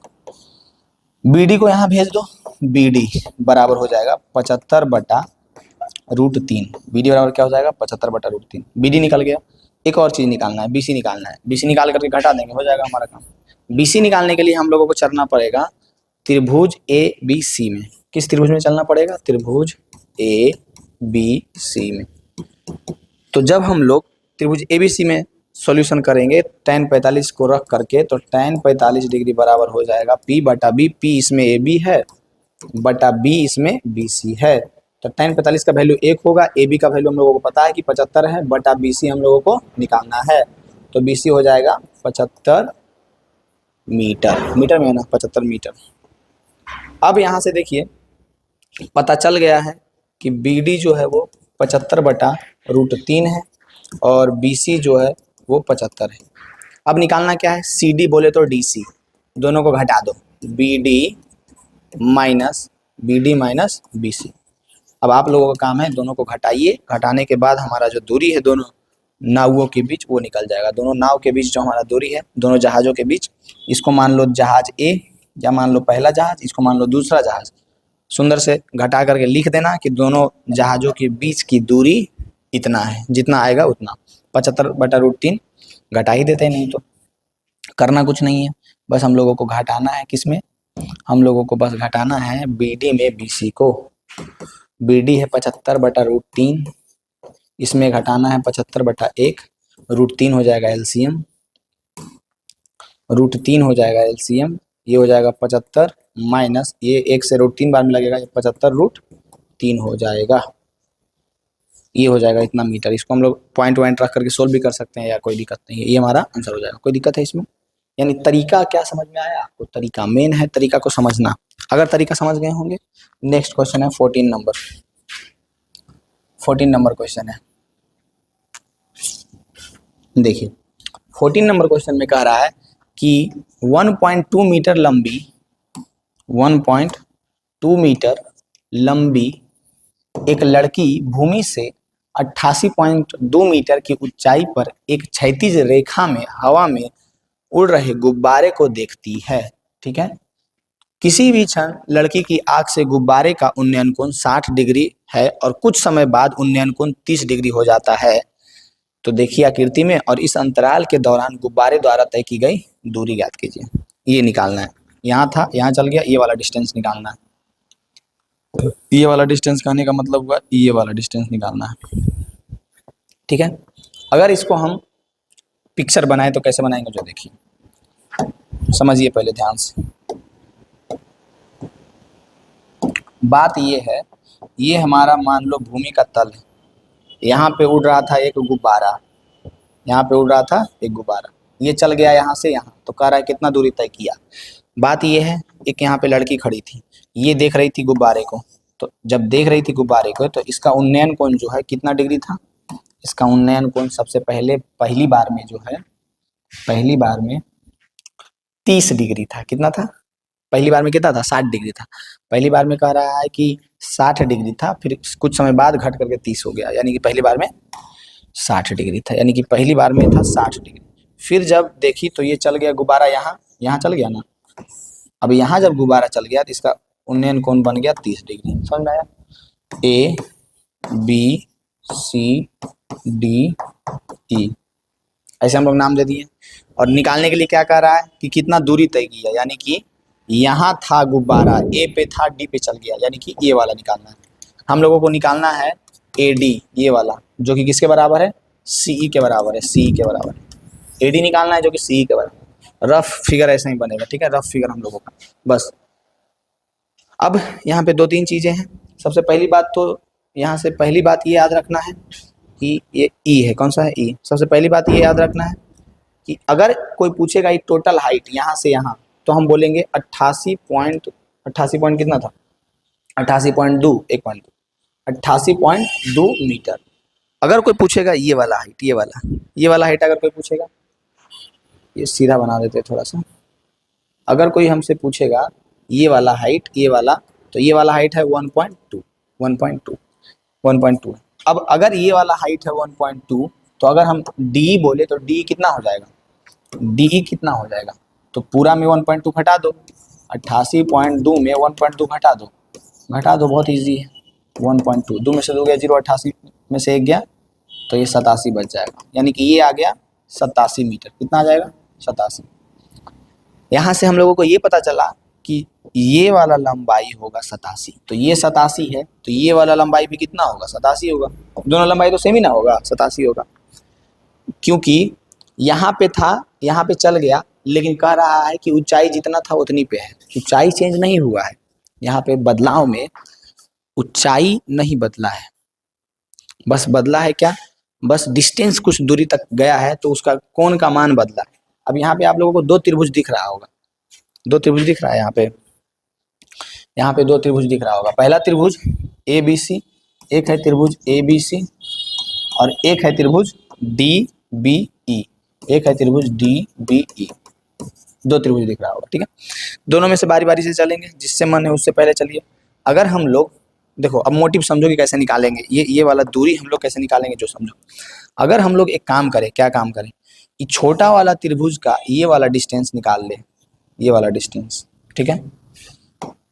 BD को यहाँ भेज दो, BD बराबर हो जाएगा 75/√3। BD बराबर क्या हो जाएगा? 75/√3। BD निकल गया। एक और चीज़ निकालना है, BC निकालना है। BC निकाल करके घटा देंगे, हो जाएगा हमारा काम। BC निकालने के लिए हम लोगों को चलना पड़ेगा त्रिभुज ABC में। किस त्रिभुज में चलना पड़ेगा? त्रिभुज ABC में। तो जब हम लोग त्रिभुज ABC में सॉल्यूशन करेंगे tan 45 को रख करके, तो tan 45 डिग्री बराबर हो जाएगा P/B। P इसमें AB है बटा B इसमें BC है। तो tan 45 का वैल्यू 1 होगा, AB का वैल्यू हम लोगों को पता है कि 75 है, बटा BC हम लोगों को निकालना है। तो BC हो जाएगा 75 मीटर, मीटर में है ना, 75 मीटर। अब यहाँ से देखिए पता चल गया है कि BD जो है वो 75/√3 है और BC जो है वो 75 है। अब निकालना क्या है? CD बोले तो DC, दोनों को घटा दो, BD माइनस BC। अब आप लोगों का काम है दोनों को घटाइए, घटाने के बाद हमारा जो दूरी है दोनों नावों के बीच वो निकल जाएगा। दोनों नाव के बीच जो हमारा दूरी है, दोनों जहाज़ों के बीच, इसको मान लो जहाज A या मान लो पहला जहाज, इसको मान लो दूसरा जहाज। सुंदर से घटा करके लिख देना कि दोनों जहाज़ों के बीच की दूरी इतना है, जितना आएगा उतना। 75/√3 घटा ही देते हैं, नहीं तो करना कुछ नहीं है, बस हम लोगों को घटाना है। किस में? हम लोगों को बस घटाना है BD में BC को। BD है 75/√3, इसमें घटाना है 75/1, √3 हो जाएगा LCM, √3 हो जाएगा LCM। ये हो जाएगा 75 माइनस ये 1 से √3 बार में लगेगा, 75√3 हो जाएगा। ये हो जाएगा इतना मीटर। इसको हम लोग पॉइंट वॉइंट रख करके सोल्व भी कर सकते हैं, या कोई दिक्कत नहीं है, ये हमारा आंसर हो जाएगा। कोई दिक्कत है इसमें? यानी तरीका क्या समझ में आया आपको? तरीका मेन है, तरीका को समझना। अगर तरीका समझ गए होंगे, नेक्स्ट क्वेश्चन है 14 नंबर। 14 नंबर क्वेश्चन है, देखिए 14 नंबर क्वेश्चन में कह रहा है कि 1.2 मीटर लंबी 1.2 मीटर लंबी एक लड़की भूमि से 88.2 मीटर की ऊंचाई पर एक क्षैतिज रेखा में हवा में उड़ रहे गुब्बारे को देखती है। ठीक है, किसी भी क्षण लड़की की आंख से गुब्बारे का उन्नयन कोण 60 डिग्री है और कुछ समय बाद उन्नयन कोण 30 डिग्री हो जाता है। तो देखिए आकृति में, और इस अंतराल के दौरान गुब्बारे द्वारा तय की गई दूरी ज्ञात कीजिए। ये निकालना है, यहाँ था यहाँ चल गया, ये वाला डिस्टेंस निकालना है। ये वाला डिस्टेंस कहने का मतलब हुआ ये वाला डिस्टेंस निकालना है। ठीक है, अगर इसको हम पिक्चर बनाए तो कैसे बनाएंगे, जो देखिए समझिए पहले ध्यान से। बात ये है, ये हमारा मान लो भूमि का तल है, यहाँ पे उड़ रहा था एक गुब्बारा, यहाँ पे उड़ रहा था एक गुब्बारा, ये चल गया यहाँ से यहाँ, तो कह रहा है कितना दूरी तय किया। बात ये है, एक यहाँ पे लड़की खड़ी थी, ये देख रही थी गुब्बारे को, तो जब देख रही थी गुब्बारे को तो इसका उन्नयन कोण जो है कितना डिग्री था? इसका उन्नयन कोण सबसे पहले पहली बार में जो है, पहली बार में 30 डिग्री था। कितना था? पहली बार में कितना था? 60 डिग्री था। पहली बार में कह रहा है कि 60 डिग्री था, फिर कुछ समय बाद घट करके 30 हो गया, यानी कि पहली बार में 60 डिग्री था, यानी कि पहली बार में था 60 डिग्री। फिर जब देखी तो ये चल गया गुब्बारा, यहाँ चल गया ना। अब यहाँ जब गुब्बारा चल गया तो इसका उन्नयन कोण बन गया 30 डिग्री। समझ में आया? A B C D E ऐसे हम लोग नाम दे दिए। और निकालने के लिए क्या कह रहा है कि कितना दूरी तय किया, यानी कि यहाँ था गुब्बारा, A पे था, D पे चल गया, यानी कि ये वाला निकालना है। हम लोगों को निकालना है AD, ये वाला, जो कि किसके बराबर है? CE के बराबर है, CE के बराबर है। AD निकालना है जो कि CE के बराबर है। रफ फिगर ऐसा ही बनेगा, ठीक है, रफ फिगर हम लोगों का बस। अब यहाँ पे 2-3 चीजें हैं। सबसे पहली बात तो यहाँ से पहली बात ये याद रखना है कि ये ई है, कौन सा है, ई। सबसे पहली बात ये याद रखना है कि अगर कोई पूछेगा ये टोटल हाइट यहाँ से यहाँ, तो हम बोलेंगे 88 पॉइंट कितना था, 88.2, 1.2, 88.2 मीटर। अगर कोई पूछेगा ये वाला हाइट, ये वाला हाइट अगर कोई पूछेगा, ये सीधा बना देते थोड़ा सा। अगर कोई हमसे पूछेगा ये वाला हाइट, ये वाला, तो ये वाला हाइट है 1.2, 1.2। अब अगर ये वाला हाइट है 1.2, तो अगर हम डी बोले तो डी कितना हो जाएगा, डी कितना हो जाएगा, तो पूरा में 1.2 घटा दो, 88.2 में 1.2 घटा दो, बहुत ईजी है। 1.2, 2 में से 2 गया 0, 88 में से 1 गया, तो ये 87 बच जाएगा, यानी कि ये आ गया 87 मीटर। कितना आ जाएगा, 87। यहाँ से हम लोगों को ये पता चला कि ये वाला लंबाई होगा 87, तो ये 87 है, तो ये वाला लंबाई भी कितना होगा, 87 होगा। दोनों लंबाई तो सेम ही ना होगा, 87 होगा, क्योंकि यहाँ पे था, यहाँ पे चल गया, लेकिन कह रहा है कि ऊंचाई जितना था उतनी पे है। ऊंचाई चेंज नहीं हुआ है, यहाँ पे बदलाव में ऊंचाई नहीं बदला है, बस बदला है क्या, बस डिस्टेंस कुछ दूरी तक गया है, तो उसका कोण का मान बदला है। अब यहाँ पे आप लोगों को 2 त्रिभुज दिख रहा होगा, 2 त्रिभुज दिख रहा है यहाँ पे 2 त्रिभुज दिख रहा होगा। पहला त्रिभुज ए बी सी, एक है त्रिभुज ए बी सी, और एक है त्रिभुज डी बी ई, एक है त्रिभुज डी बी ई। 2 त्रिभुज दिख रहा होगा, ठीक है। दोनों में से बारी बारी से चलेंगे, जिससे मन है उससे पहले चलिए। अगर हम लोग देखो, अब मोटिव समझो कि कैसे निकालेंगे, ये वाला दूरी हम लोग कैसे निकालेंगे, जो समझो। अगर हम लोग एक काम करें, क्या काम करें, ये छोटा वाला त्रिभुज का ये वाला डिस्टेंस निकाल ले, ये वाला डिस्टेंस, ठीक है,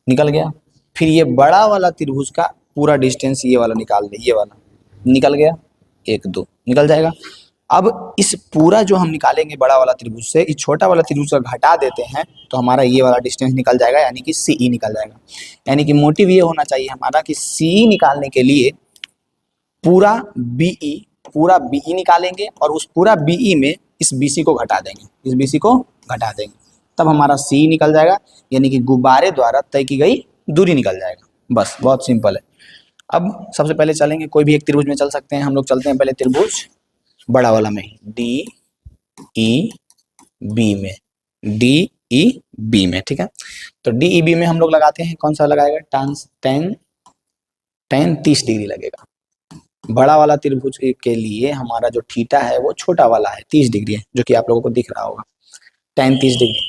निकल गया। फिर ये बड़ा वाला त्रिभुज का पूरा डिस्टेंस ये वाला निकाल ले, ये वाला निकल गया, 1 2 निकल जाएगा। अब इस पूरा जो हम निकालेंगे बड़ा वाला त्रिभुज से, इस छोटा वाला त्रिभुज का घटा देते हैं, तो हमारा ये वाला डिस्टेंस निकल जाएगा, यानी कि सी निकल जाएगा। यानी कि मोटिव ये होना चाहिए हमारा कि सी निकालने के लिए पूरा बीई निकालेंगे, और उस पूरा बीई में इस बीसी को घटा देंगे, इस बीसी को घटा देंगे, तब हमारा सी निकल जाएगा, यानी कि गुब्बारे द्वारा तय की गई दूरी निकल जाएगा। बस, बहुत सिंपल है। अब सबसे पहले चलेंगे, कोई भी एक त्रिभुज में चल सकते हैं, हम लोग चलते हैं पहले त्रिभुज बड़ा वाला में, डी ई बी में, डी ई बी में, ठीक है। तो डी ई बी में हम लोग लगाते हैं, कौन सा लगाएगा, tan 30 डिग्री लगेगा। बड़ा वाला त्रिभुज के लिए हमारा जो थीटा है वो छोटा वाला है, 30 डिग्री है, जो कि आप लोगों को दिख रहा होगा, tan 30 डिग्री।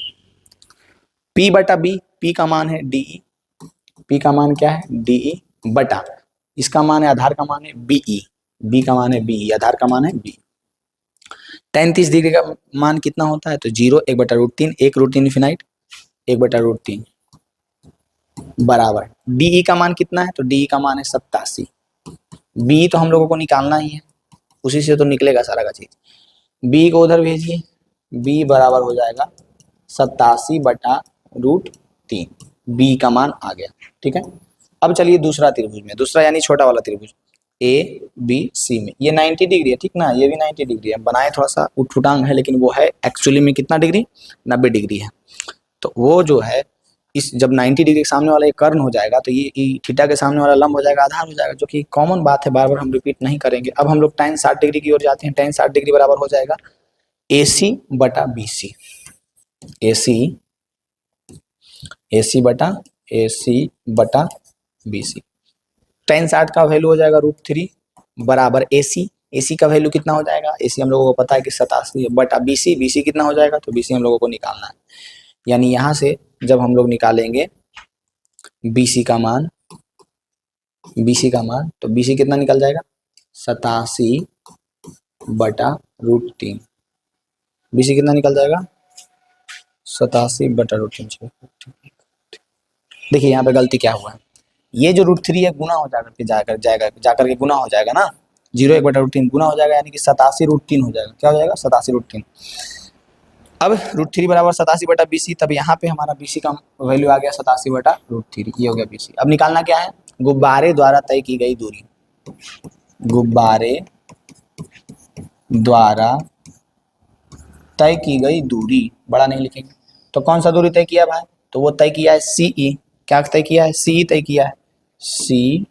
P बटा बी, P का मान है DE, P का मान क्या है DE बटा, इसका मान है, आधार का मान है BE, B का मान है BE, आधार का मान है B। tan 30 डिग्री का मान कितना होता है, तो 0, 1/√3, 1√3 इनफिनाइट, 1/√3 बराबर DE का मान कितना है, तो DE का मान है 87। B तो हम लोगों को निकालना ही है, उसी से तो निकलेगा सारा का चीज। B को उधर भेजिए, B बराबर हो जाएगा 87/√3, B का मान आ गया, ठीक है। अब चलिए दूसरा त्रिभुज में, दूसरा यानी छोटा वाला त्रिभुज ए बी सी में, ये 90 डिग्री है, ठीक ना, ये भी 90 डिग्री है, बनाए थोड़ा सा उठफुटांग है, लेकिन वो है एक्चुअली में कितना डिग्री, 90 डिग्री है। तो वो जो है, इस जब 90 डिग्री के सामने वाला एक कर्ण हो जाएगा, तो ये थीटा के सामने वाला लंब हो जाएगा, आधार हो जाएगा, जो कि कॉमन बात है, बार बार हम रिपीट नहीं करेंगे। अब हम लोग tan 60 डिग्री की ओर जाते हैं, tan 60 डिग्री बराबर हो जाएगा AC बटा BC, AC बटा BC। tan 60 का वैल्यू हो जाएगा √3 बराबर AC का वैल्यू कितना हो जाएगा, AC हम लोगों को पता है कि 87 है, बटा BC कितना हो जाएगा, तो BC हम लोगों को निकालना है। यानी यहाँ से जब हम लोग निकालेंगे BC का मान, तो BC कितना निकल जाएगा, 87/√3, BC कितना निकल जाएगा, 87/√3। देखिए यहाँ पे गलती क्या हुआ है, ये जो √3 है गुना हो जाकर के गुना हो जाएगा ना, 0 1/√3 गुना हो जाएगा, यानी कि 87√3 हो जाएगा। क्या हो जाएगा, 87√3। अब √3 बराबर 87/BC, तब यहाँ पे हमारा BC का वैल्यू आ गया 87/√3, ये हो गया BC। अब निकालना क्या है, गुब्बारे द्वारा तय की गई दूरी, गुब्बारे द्वारा तय की गई दूरी, बड़ा नहीं लिखेंगे। तो कौन सा दूरी तय किया भाई, तो वो तय किया है सीई। क्या तय किया है, सीई तय किया है, सीई।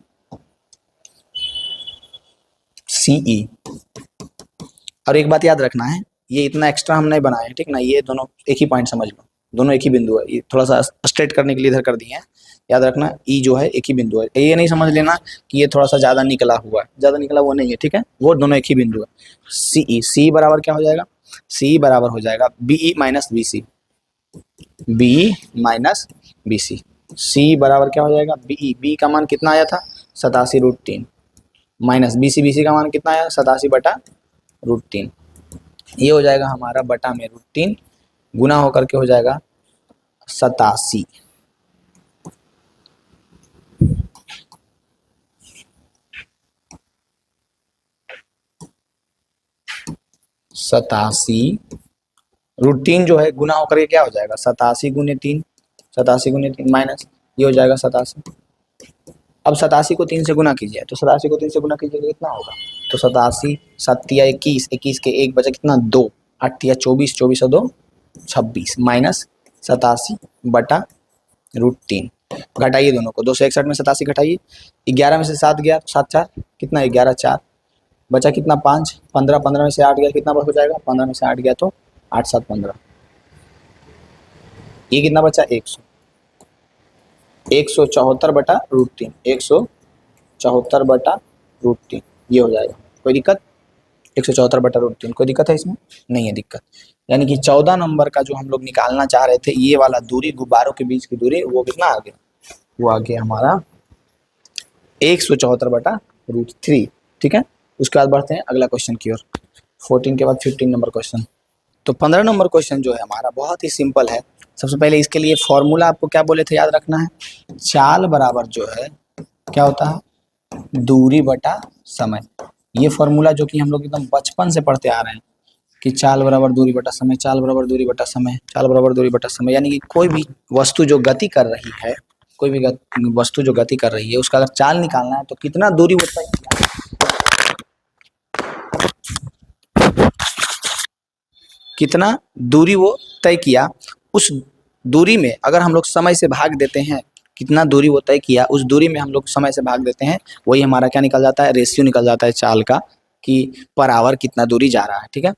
और एक बात याद रखना है, ये इतना एक्स्ट्रा हम नहीं बनाए, ठीक ना, ये दोनों एक ही पॉइंट समझ लो, दोनों एक ही बिंदु है, ये थोड़ा सा स्ट्रेट करने के लिए इधर कर दिए हैं। याद रखना ई जो है एक ही बिंदु है, ये नहीं समझ लेना कि ये थोड़ा सा ज्यादा निकला हुआ है, ज्यादा निकला हुआ नहीं है, ठीक है, वो दोनों एक ही बिंदु है। सीई, सी बराबर क्या हो जाएगा, सी बराबर हो जाएगा BE minus BC, BE minus BC. C बराबर क्या हो जाएगा, बीई, बी का मान कितना आया था 87√3, माइनस बीसी, बीसी का मान कितना आया 87/√3। ये हो जाएगा हमारा बटा में √3, गुना होकर के हो जाएगा 87। √3 जो है गुना होकर के क्या हो जाएगा 87 × 3, 87 × 3 माइनस ये हो जाएगा 87। अब 87 को 3 से गुना कीजिए, तो 87 को 3 से गुना कीजिएगा कितना होगा, तो 87, 7 21, 21 के एक बचा कितना 2, 8 24, 24 और 2 26 माइनस 87/√3। घटाइए दोनों को, 261 में 87 घटाइए, 11 में से 7 गया, 7 4 कितना, 11 4 बचा कितना 5, 15, 15 में से 8 गया कितना हो जाएगा, 15 में से 8 गया तो 8 7 15, ये कितना बचा 100, 174/√3, 174/√3 ये हो जाएगा। कोई दिक्कत, 174/√3 कोई दिक्कत है इसमें, नहीं है दिक्कत। यानी कि 14 नंबर का जो हम लोग निकालना चाह रहे थे, ये वाला दूरी, गुब्बारों के बीच की दूरी, वो कितना आ गया, वो आ गया हमारा 174/√3, ठीक है। उसके बाद बढ़ते हैं अगला क्वेश्चन की ओर, 14 के बाद 15 नंबर क्वेश्चन। तो 15 नंबर क्वेश्चन जो है हमारा बहुत ही सिंपल है। सबसे पहले इसके लिए फॉर्मूला आपको क्या बोले थे याद रखना है, चाल बराबर जो है क्या होता है, दूरी बटा समय। ये फॉर्मूला जो कि हम लोग एकदम बचपन से पढ़ते आ रहे हैं कि चाल बराबर दूरी बटा समय, चाल बराबर दूरी बटा समय, चाल बराबर दूरी बटा समय। यानी कि कोई भी वस्तु जो गति कर रही है, कोई भी वस्तु जो गति कर रही है, उसका अगर चाल निकालना है तो कितना दूरी होता है, कितना दूरी वो तय किया, उस दूरी में अगर हम लोग समय से भाग देते हैं, कितना दूरी वो तय किया उस दूरी में हम लोग समय से भाग देते हैं, वही हमारा क्या निकल जाता है, रेशियो निकल जाता है चाल का, कि पर आवर कितना दूरी जा रहा है, ठीक है।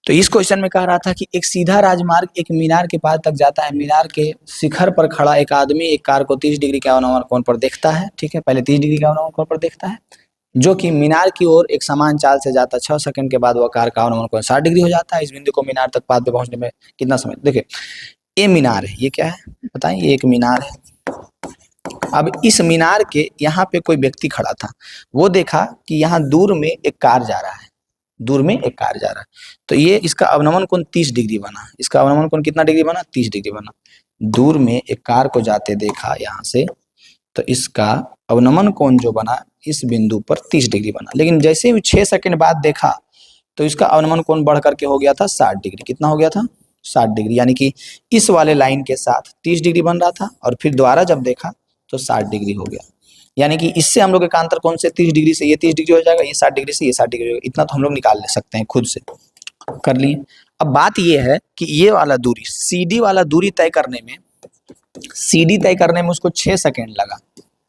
तो इस क्वेश्चन में कह रहा था कि एक सीधा राजमार्ग एक मीनार के पास तक जाता है, मीनार के शिखर पर खड़ा एक आदमी एक कार को 30 डिग्री के अवनमन कोण पर देखता है, ठीक है, पहले 30 डिग्री के अवनमन कोण पर देखता है, जो कि मीनार की ओर एक समान चाल से जाता है। 6 सेकंड के बाद वह कार का अवनमन कोण 60 डिग्री हो जाता है। इस बिंदु को मीनार तक पाद पे पहुंचने में कितना समय, देखिए ये मीनार है, ये क्या है बताएं, ये एक मीनार है। अब इस मीनार के यहाँ पे कोई व्यक्ति खड़ा था, वो देखा कि यहाँ दूर में एक कार जा रहा है, दूर में एक कार जा रहा है, तो ये इसका अवनमन कोण 30 डिग्री बना, इसका अवनमन कोण कितना डिग्री बना, 30 डिग्री बना। दूर में एक कार को जाते देखा यहाँ से, तो इसका अवनमन कोण जो बना इस बिंदु पर 30 डिग्री बना। लेकिन जैसे ही 6 सेकंड बाद देखा तो इसका अवनमन कोण बढ़ करके हो गया था 60 डिग्री, कितना हो गया था 60 डिग्री। यानी कि इस वाले लाइन के साथ 30 डिग्री बन रहा था और फिर दोबारा जब देखा तो 60 डिग्री हो गया। यानी कि इससे हम लोग का अंतर कौन से 30 डिग्री से ये 30 डिग्री हो जाएगा, ये 60 डिग्री से ये 60 डिग्री हो जाएगा। इतना तो हम लोग निकाल ले सकते हैं खुद से, कर लिए। अब बात ये है कि ये वाला दूरी CD वाला दूरी तय करने में, CD तय करने में उसको 6 सेकंड लगा,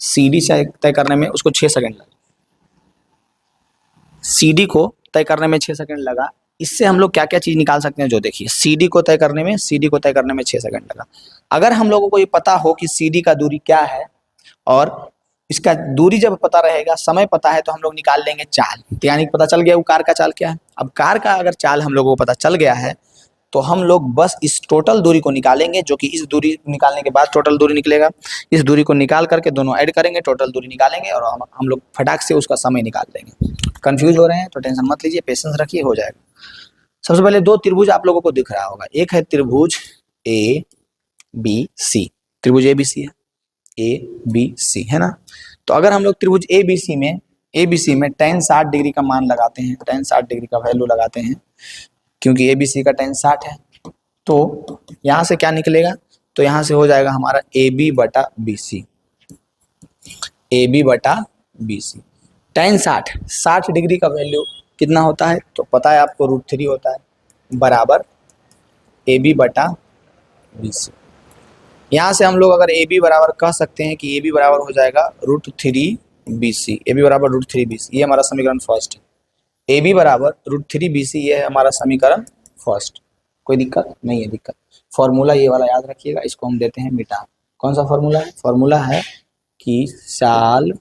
CD तय करने में उसको 6 सेकंड लगा, CD को तय करने में 6 सेकंड लगा। इससे हम लोग क्या क्या चीज निकाल सकते हैं, जो देखिए CD को तय करने में 6 सेकंड लगा। अगर हम लोगों को ये पता हो कि CD का दूरी क्या है और इसका दूरी जब पता रहेगा, समय पता है, तो हम लोग निकाल लेंगे चाल। तो यानी पता चल गया वो कार का चाल क्या है। अब कार का अगर चाल हम लोगों को पता चल गया है तो हम लोग बस इस टोटल दूरी को निकालेंगे, जो कि इस दूरी निकालने के बाद टोटल दूरी निकलेगा। इस दूरी को निकाल करके दोनों ऐड करेंगे, टोटल दूरी निकालेंगे और हम लोग फटाक से उसका समय निकाल देंगे। कंफ्यूज हो रहे हैं तो टेंशन मत लीजिए, पेशेंस रखिए, हो जाएगा। सबसे पहले दो त्रिभुज आप लोगों को दिख रहा होगा, एक है त्रिभुज ABC, त्रिभुज ABC है, ABC है ना। तो अगर हम लोग त्रिभुज ABC में tan 60 डिग्री का मान लगाते हैं, tan 60 डिग्री का वैल्यू लगाते हैं, क्योंकि ABC का tan 60 है, तो यहाँ से क्या निकलेगा, तो यहाँ से हो जाएगा हमारा AB/BC, AB/BC। tan 60 डिग्री का वैल्यू कितना होता है, तो पता है आपको √3 होता है, बराबर ए बी बटा बी सी। यहाँ से हम लोग अगर ए बी बराबर कह सकते हैं कि ए बी बराबर हो जाएगा √3 BC। ए बी बराबर √3 BC, ये हमारा समीकरण फर्स्ट है। ए बी बराबर √3 BC, ये है हमारा समीकरण फर्स्ट। कोई दिक्कत नहीं है? दिक्कत फॉर्मूला ये वाला याद रखिएगा, इसको हम देते हैं मिटा। कौन सा फॉर्मूला है? फॉर्मूला है कि चाल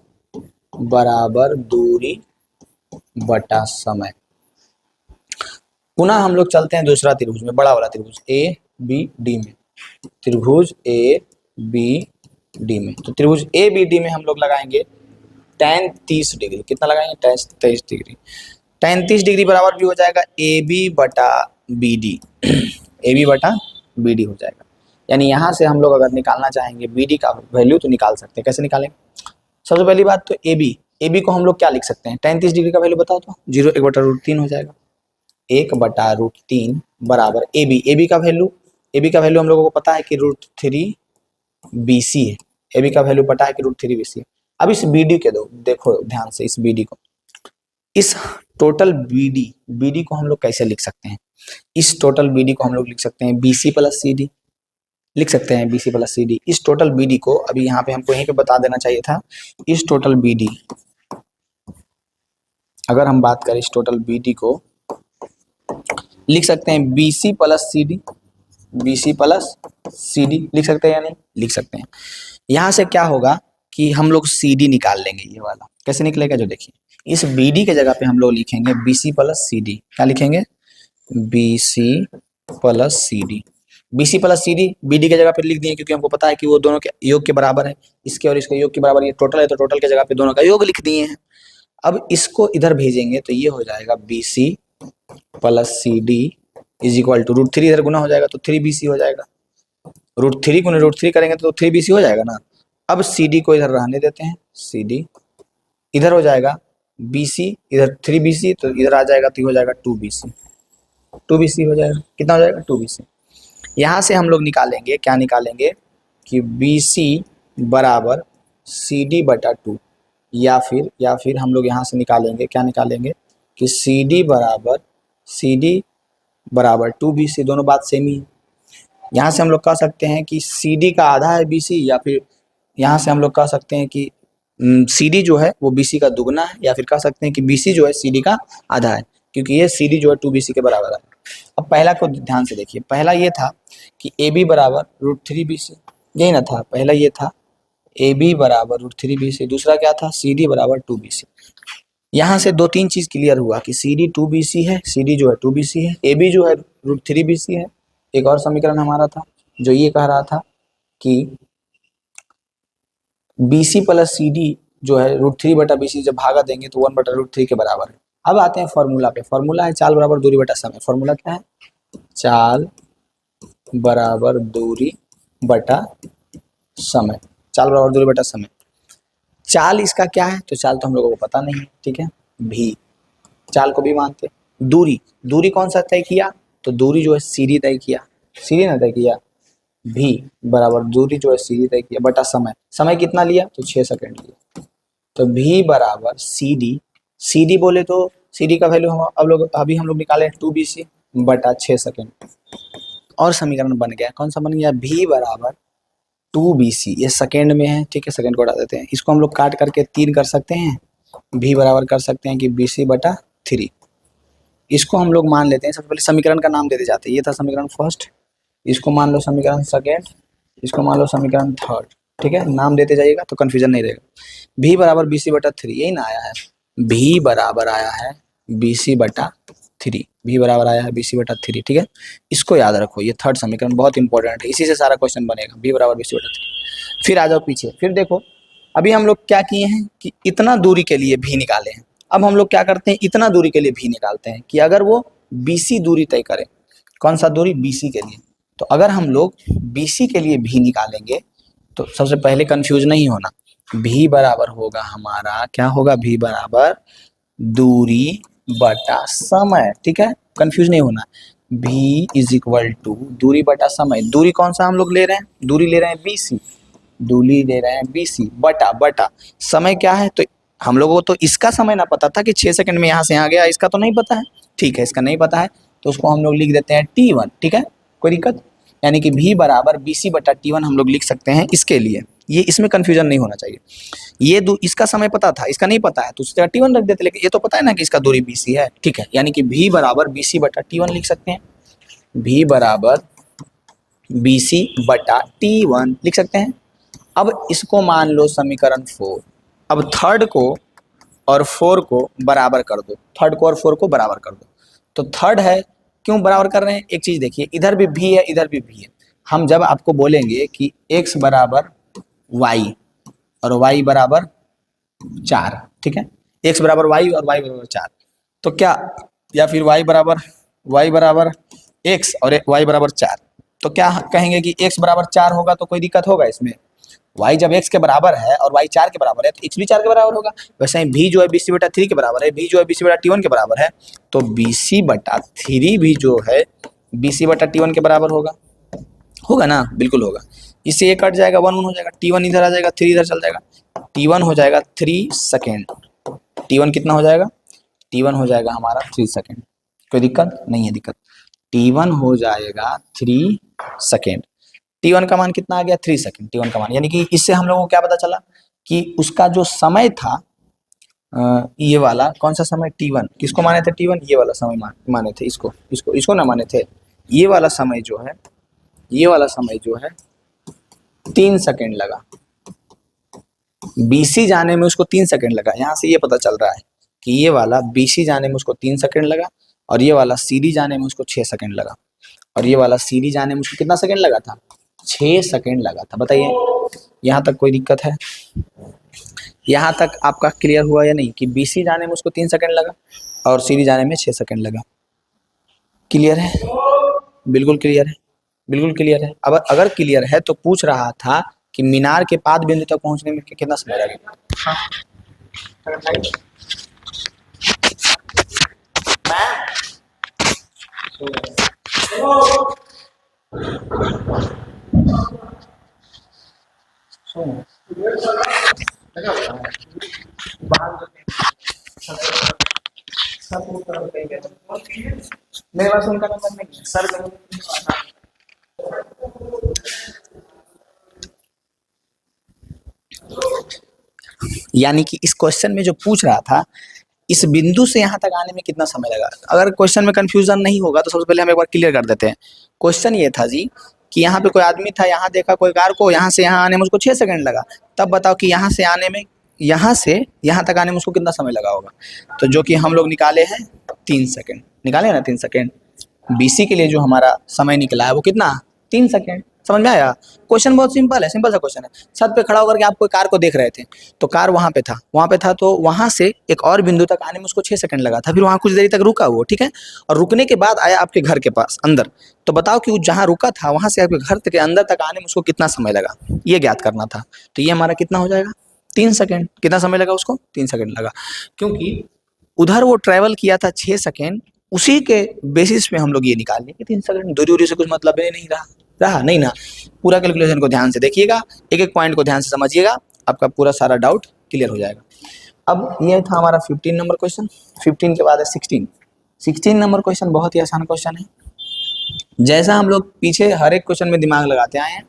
बराबर दूरी बटा समय। पुनः हम लोग चलते हैं दूसरा त्रिभुज में, बड़ा वाला त्रिभुज ए बी डी में। त्रिभुज ए बी डी में, तो त्रिभुज ए बी डी में हम लोग लगाएंगे tan 30 डिग्री। कितना लगाएंगे? tan 23 degree. tan 30 डिग्री बराबर भी हो जाएगा ए बी बटा बी डी। ए बी बटा बी डी हो जाएगा। यानी यहाँ से हम लोग अगर निकालना चाहेंगे बी डी का वैल्यू तो निकाल सकते हैं। कैसे निकालेंगे? सबसे पहली बात तो ए बी को हम लोग क्या लिख सकते हैं? tan 30 डिग्री का वैल्यू बताओ तो 0 1/√3 हो जाएगा। 1/√3 बराबर ए बी का वैल्यू हम लोगों को पता है कि √3 BC है। ए बी का वैल्यू पता है कि √3 BC है। अब इस बी डी के दो, देखो ध्यान से इस बी डी को, इस टोटल बी डी को हम लोग कैसे लिख सकते हैं? इस टोटल बी डी को हम लोग लिख सकते हैं BC + CD, लिख सकते हैं BC + CD। इस टोटल बी डी को अभी यहाँ पे हमको यहीं पे बता देना चाहिए था। इस टोटल बी डी, अगर हम बात करें इस टोटल बी डी को लिख सकते हैं BC + CD, BC + CD लिख सकते हैं या नहीं? लिख सकते हैं। यहाँ से क्या होगा कि हम लोग CD निकाल लेंगे, ये वाला कैसे निकलेगा जो देखिए, इस BD के जगह पे हम लोग लिखेंगे BC + CD। क्या लिखेंगे? BC + CD। BC + CD BD के जगह पे लिख दिए क्योंकि हमको पता है कि वो दोनों के योग के बराबर है। इसके और इसके योग के बराबर, ये टोटल है तो टोटल के जगह पे दोनों का योग लिख दिए हैं। अब इसको इधर भेजेंगे तो ये हो जाएगा BC + CD = √3, इधर गुना हो जाएगा तो 3BC हो जाएगा। √3 गुना √3 करेंगे तो 3BC हो जाएगा ना। अब CD को इधर रहने देते हैं, CD इधर हो जाएगा BC, इधर 3BC, तो इधर आ जाएगा तो हो जाएगा 2BC हो जाएगा। कितना हो जाएगा? 2BC। यहाँ से हम लोग निकालेंगे, क्या निकालेंगे कि BC बराबर CD बटा 2, या फिर हम लोग यहाँ से निकालेंगे, क्या निकालेंगे कि CD बराबर 2BC। दोनों बात सेम ही है। यहाँ से हम लोग कह सकते हैं कि CD का आधा है BC, या फिर यहाँ से हम लोग कह सकते हैं कि CD जो है वो BC का दुगना है, या फिर कह सकते हैं कि BC जो है CD का आधा है, क्योंकि ये CD जो है 2BC के बराबर है। अब पहला को ध्यान से देखिए, पहला ये था कि AB बराबर √3BC, यही ना था? पहला ये था AB बराबर √3BC, दूसरा क्या था? CD बराबर 2BC। यहाँ से 2-3 चीज क्लियर हुआ कि CD 2BC है, CD जो है 2BC है, AB जो है √3BC है। एक और समीकरण हमारा था जो ये कह रहा था कि BC + CD जो है √3/BC जब भागा देंगे तो 1/√3 के बराबर है। अब आते हैं फॉर्मूला पे। फॉर्मूला है चाल बराबर दूरी बटा समय। फॉर्मूला क्या है? चाल बराबर दूरी बटा समय। चाल बराबर दूरी बटा समय। चाल इसका क्या है? तो चाल तो हम लोगों को पता नहीं है, ठीक है, भी, चाल को भी मानते। दूरी कौन सा तय किया? तो दूरी जो है CD तय किया, CD ने तय किया। भी बराबर दूरी जो है CD तय किया बटा समय कितना लिया? तो 6 सेकंड लिया। तो भी बराबर CD बोले तो CD का वैल्यू हम अभी निकाले 2BC बटा 6 सेकंड। और समीकरण बन गया, कौन सा बन गया? भी बराबर 2BC, ये सेकेंड में है, ठीक है, सेकेंड को हटा देते हैं। इसको हम लोग काट करके 3 कर सकते हैं, भी बराबर कर सकते हैं कि BC/3। इसको हम लोग मान लेते हैं, सबसे पहले समीकरण का नाम देते जाते हैं। ये था समीकरण फर्स्ट, इसको मान लो समीकरण सेकेंड, इसको मान लो समीकरण थर्ड, ठीक है, नाम देते जाइएगा तो कन्फ्यूजन नहीं रहेगा। भी बराबर BC/3, यही ना आया है? भी बराबर आया है BC/3, भी बराबर आया है BC/3, ठीक है, इसको याद रखो। ये थर्ड समीकरण बहुत इंपॉर्टेंट है, इसी से सारा क्वेश्चन बनेगा, भी बराबर BC/3। फिर आ जाओ पीछे, फिर देखो अभी हम लोग क्या किए हैं कि इतना दूरी के लिए भी निकाले हैं। अब हम लोग क्या करते हैं? इतना दूरी के लिए भी निकालते हैं कि अगर वो BC दूरी तय करे। कौन सा दूरी? BC के लिए। तो अगर हम लोग BC के लिए भी निकालेंगे तो सबसे पहले कंफ्यूज नहीं होना, भी बराबर होगा हमारा, क्या होगा? भी बराबर दूरी बटा समय, ठीक है, कंफ्यूज नहीं होना। भी = दूरी बटा समय। दूरी कौन सा हम लोग ले रहे हैं? दूरी ले रहे हैं BC, दूरी ले रहे हैं BC बटा समय क्या है? तो हम लोगों को तो इसका समय ना पता था कि 6 सेकंड में यहाँ से यहाँ गया, इसका तो नहीं पता है, ठीक है, इसका नहीं पता है। तो उसको हम लोग लिख देते हैं T1, ठीक है, कोई दिक्कत? यानी कि V बराबर BC बटा T1 हम लोग लिख सकते हैं इसके लिए। ये इसमें कंफ्यूजन नहीं होना चाहिए। ये इसका समय पता था, इसका नहीं पता है तो उसकी जगह T1 रख देते, लेकिन ये तो पता है ना कि इसका दूरी BC है, ठीक है। यानी कि V बराबर BC बटा T1 लिख सकते हैं, V बराबर BC बटा T1 लिख सकते हैं। अब इसको मान लो समीकरण 4। अब थर्ड को और 4 को बराबर कर दो, थर्ड को और 4 को बराबर कर दो। तो थर्ड है, क्यों बराबर कर रहे हैं? एक चीज देखिए, इधर भी भी है, इधर भी है। हम जब आपको बोलेंगे कि x बराबर y और y बराबर 4, ठीक है, x बराबर y और y बराबर 4, तो क्या, या फिर y बराबर x और y बराबर 4, तो क्या कहेंगे कि x बराबर 4 होगा तो कोई दिक्कत होगा इसमें? y जब x के बराबर है और y 4 के बराबर है तो x भी 4 के बराबर होगा। वैसे ही v जो है BC बटा 3 के बराबर है, v जो है BC बटा T1 के बराबर है, तो BC बटा 3 भी जो है BC बटा T1 के बराबर होगा, होगा ना? बिल्कुल होगा। इससे ये कट जाएगा, 1 1 हो जाएगा, T1 इधर आ जाएगा, 3 इधर चल जाएगा, T1 हो जाएगा 3 सेकेंड। T1 कितना हो जाएगा? T1 हो जाएगा हमारा 3 सेकेंड। कोई दिक्कत नहीं है? दिक्कत, T1 हो जाएगा 3 सेकेंड। T1 का मान कितना आ गया? 3 सेकेंड T1 का मान। यानी कि इससे हम लोगों को क्या पता चला कि उसका जो समय था, ये वाला कौन सा समय? T1 किसको माने थे? T1 ये वाला समय माने थे, इसको ना माने थे। ये वाला समय जो है, ये वाला समय जो है 3 सेकेंड लगा। BC जाने में उसको 3 सेकेंड लगा। यहाँ से ये पता चल रहा है कि ये वाला BC जाने में उसको 3 सेकेंड लगा और ये वाला CD जाने में उसको 6 सेकेंड लगा, और ये वाला CD जाने में उसको कितना सेकेंड लगा था? 6 सेकेंड लगा था। बताइए यहाँ तक कोई दिक्कत है? यहाँ तक आपका क्लियर हुआ या नहीं कि BC जाने में उसको 3 सेकेंड लगा और CD जाने में 6 सेकेंड लगा? क्लियर है? बिल्कुल क्लियर है, बिल्कुल क्लियर है। अब अगर क्लियर है तो पूछ रहा था कि मीनार के पाद बिंदु तक पहुंचने में कितना समय लगेगा? मेरे पास उनका नंबर नहीं है सर। यानी कि इस क्वेश्चन में जो पूछ रहा था, इस बिंदु से यहाँ तक आने में कितना समय लगा? अगर क्वेश्चन में कंफ्यूजन नहीं होगा तो सबसे पहले हम एक बार क्लियर कर देते हैं। क्वेश्चन ये था जी कि यहाँ पे कोई आदमी था, यहाँ देखा कोई कार को, यहाँ से यहाँ आने में उसको 6 सेकंड लगा। तब बताओ कि यहाँ से आने में, यहाँ से यहाँ तक आने में उसको कितना समय लगा होगा? तो जो कि हम लोग निकाले हैं 3 सेकंड, निकाले ना 3 सेकंड। BC के लिए जो हमारा समय निकला है वो कितना? 3 सेकंड। समझ में आया? क्वेश्चन बहुत सिंपल है, सिंपल सा क्वेश्चन है। छत पे खड़ा होकर के आप कोई कार को देख रहे थे, तो कार वहां पे था, तो वहां से एक और बिंदु तक आने में उसको 6 सेकंड लगा था। फिर वहां कुछ देरी तक रुका वो, ठीक है, और रुकने के बाद आया आपके घर के पास अंदर। तो बताओ कि वो जहां रुका था वहां से आपके घर के अंदर तक आने में उसको कितना समय लगा, ये ज्ञात करना था। तो ये हमारा कितना हो जाएगा? 3 सेकंड। कितना समय लगा उसको? 3 सेकंड लगा, क्योंकि उधर वो ट्रैवल किया था 6 सेकंड। उसी के बेसिस पे हम लोग ये निकाल लेंगे 3 सेकंड। दूरी से कुछ मतलब नहीं रहा नहीं ना। पूरा कैलकुलेशन को ध्यान से देखिएगा, एक एक पॉइंट को ध्यान से समझिएगा, आपका पूरा सारा डाउट क्लियर हो जाएगा। अब ये था हमारा 15 नंबर क्वेश्चन। 15 के बाद है 16 नंबर क्वेश्चन। बहुत ही आसान क्वेश्चन है। जैसा हम लोग पीछे हर एक क्वेश्चन में दिमाग लगाते आए हैं,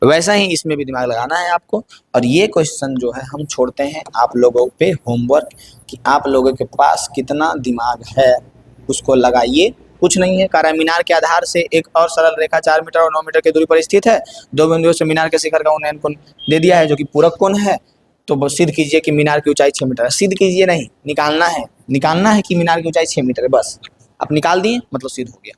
वैसा ही इसमें भी दिमाग लगाना है आपको। और ये क्वेश्चन जो है हम छोड़ते हैं आप लोगों पे होमवर्क, कि आप लोगों के पास कितना दिमाग है उसको लगाइए। कुछ नहीं है, कारा मीनार के आधार से एक और सरल रेखा 4 मीटर और 9 मीटर की दूरी पर स्थित है। दो बिंदुओं से मीनार के शिखर का उन्नयन कोण दे दिया है जो कि पूरक कोण है। तो बस सिद्ध कीजिए कि मीनार की ऊंचाई 6 मीटर है। सिद्ध कीजिए नहीं, निकालना है कि मीनार की ऊंचाई 6 मीटर है। बस आप निकाल दिए मतलब सिद्ध हो गया।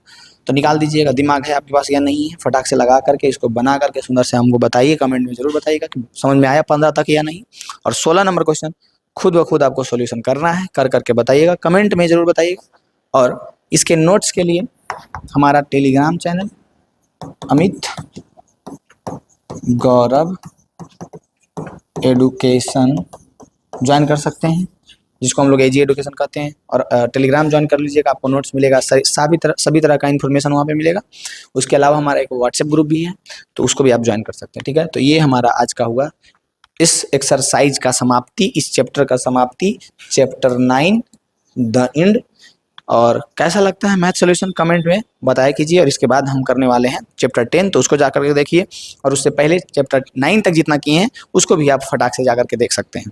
तो निकाल दीजिएगा। दिमाग है आपके पास या नहीं है, फटाक से लगा करके इसको बना करके सुंदर से हमको बताइए, कमेंट में जरूर बताइएगा कि समझ में आया 15 तक या नहीं। और 16 नंबर क्वेश्चन खुद ब खुद आपको सॉल्यूशन करना है, कर करके बताइएगा, कमेंट में जरूर बताइएगा। और इसके नोट्स के लिए हमारा टेलीग्राम चैनल अमित गौरव एडुकेशन ज्वाइन कर सकते हैं, जिसको हम लोग एजी एडुकेशन कहते हैं। और टेलीग्राम ज्वाइन कर लीजिएगा, आपको नोट्स मिलेगा, सभी तरह का इन्फॉर्मेशन वहाँ पे मिलेगा। उसके अलावा हमारा एक व्हाट्सएप ग्रुप भी है, तो उसको भी आप ज्वाइन कर सकते हैं, ठीक है। तो ये हमारा आज का हुआ इस एक्सरसाइज का समाप्ति, इस चैप्टर का समाप्ति, चैप्टर 9 द एंड। और कैसा लगता है मैथ सॉल्यूशन कमेंट में बताया कीजिए। और इसके बाद हम करने वाले हैं चैप्टर 10, तो उसको जाकर के देखिए। और उससे पहले चैप्टर 9 तक जितना किए हैं उसको भी आप फटाक से जाकर के देख सकते हैं।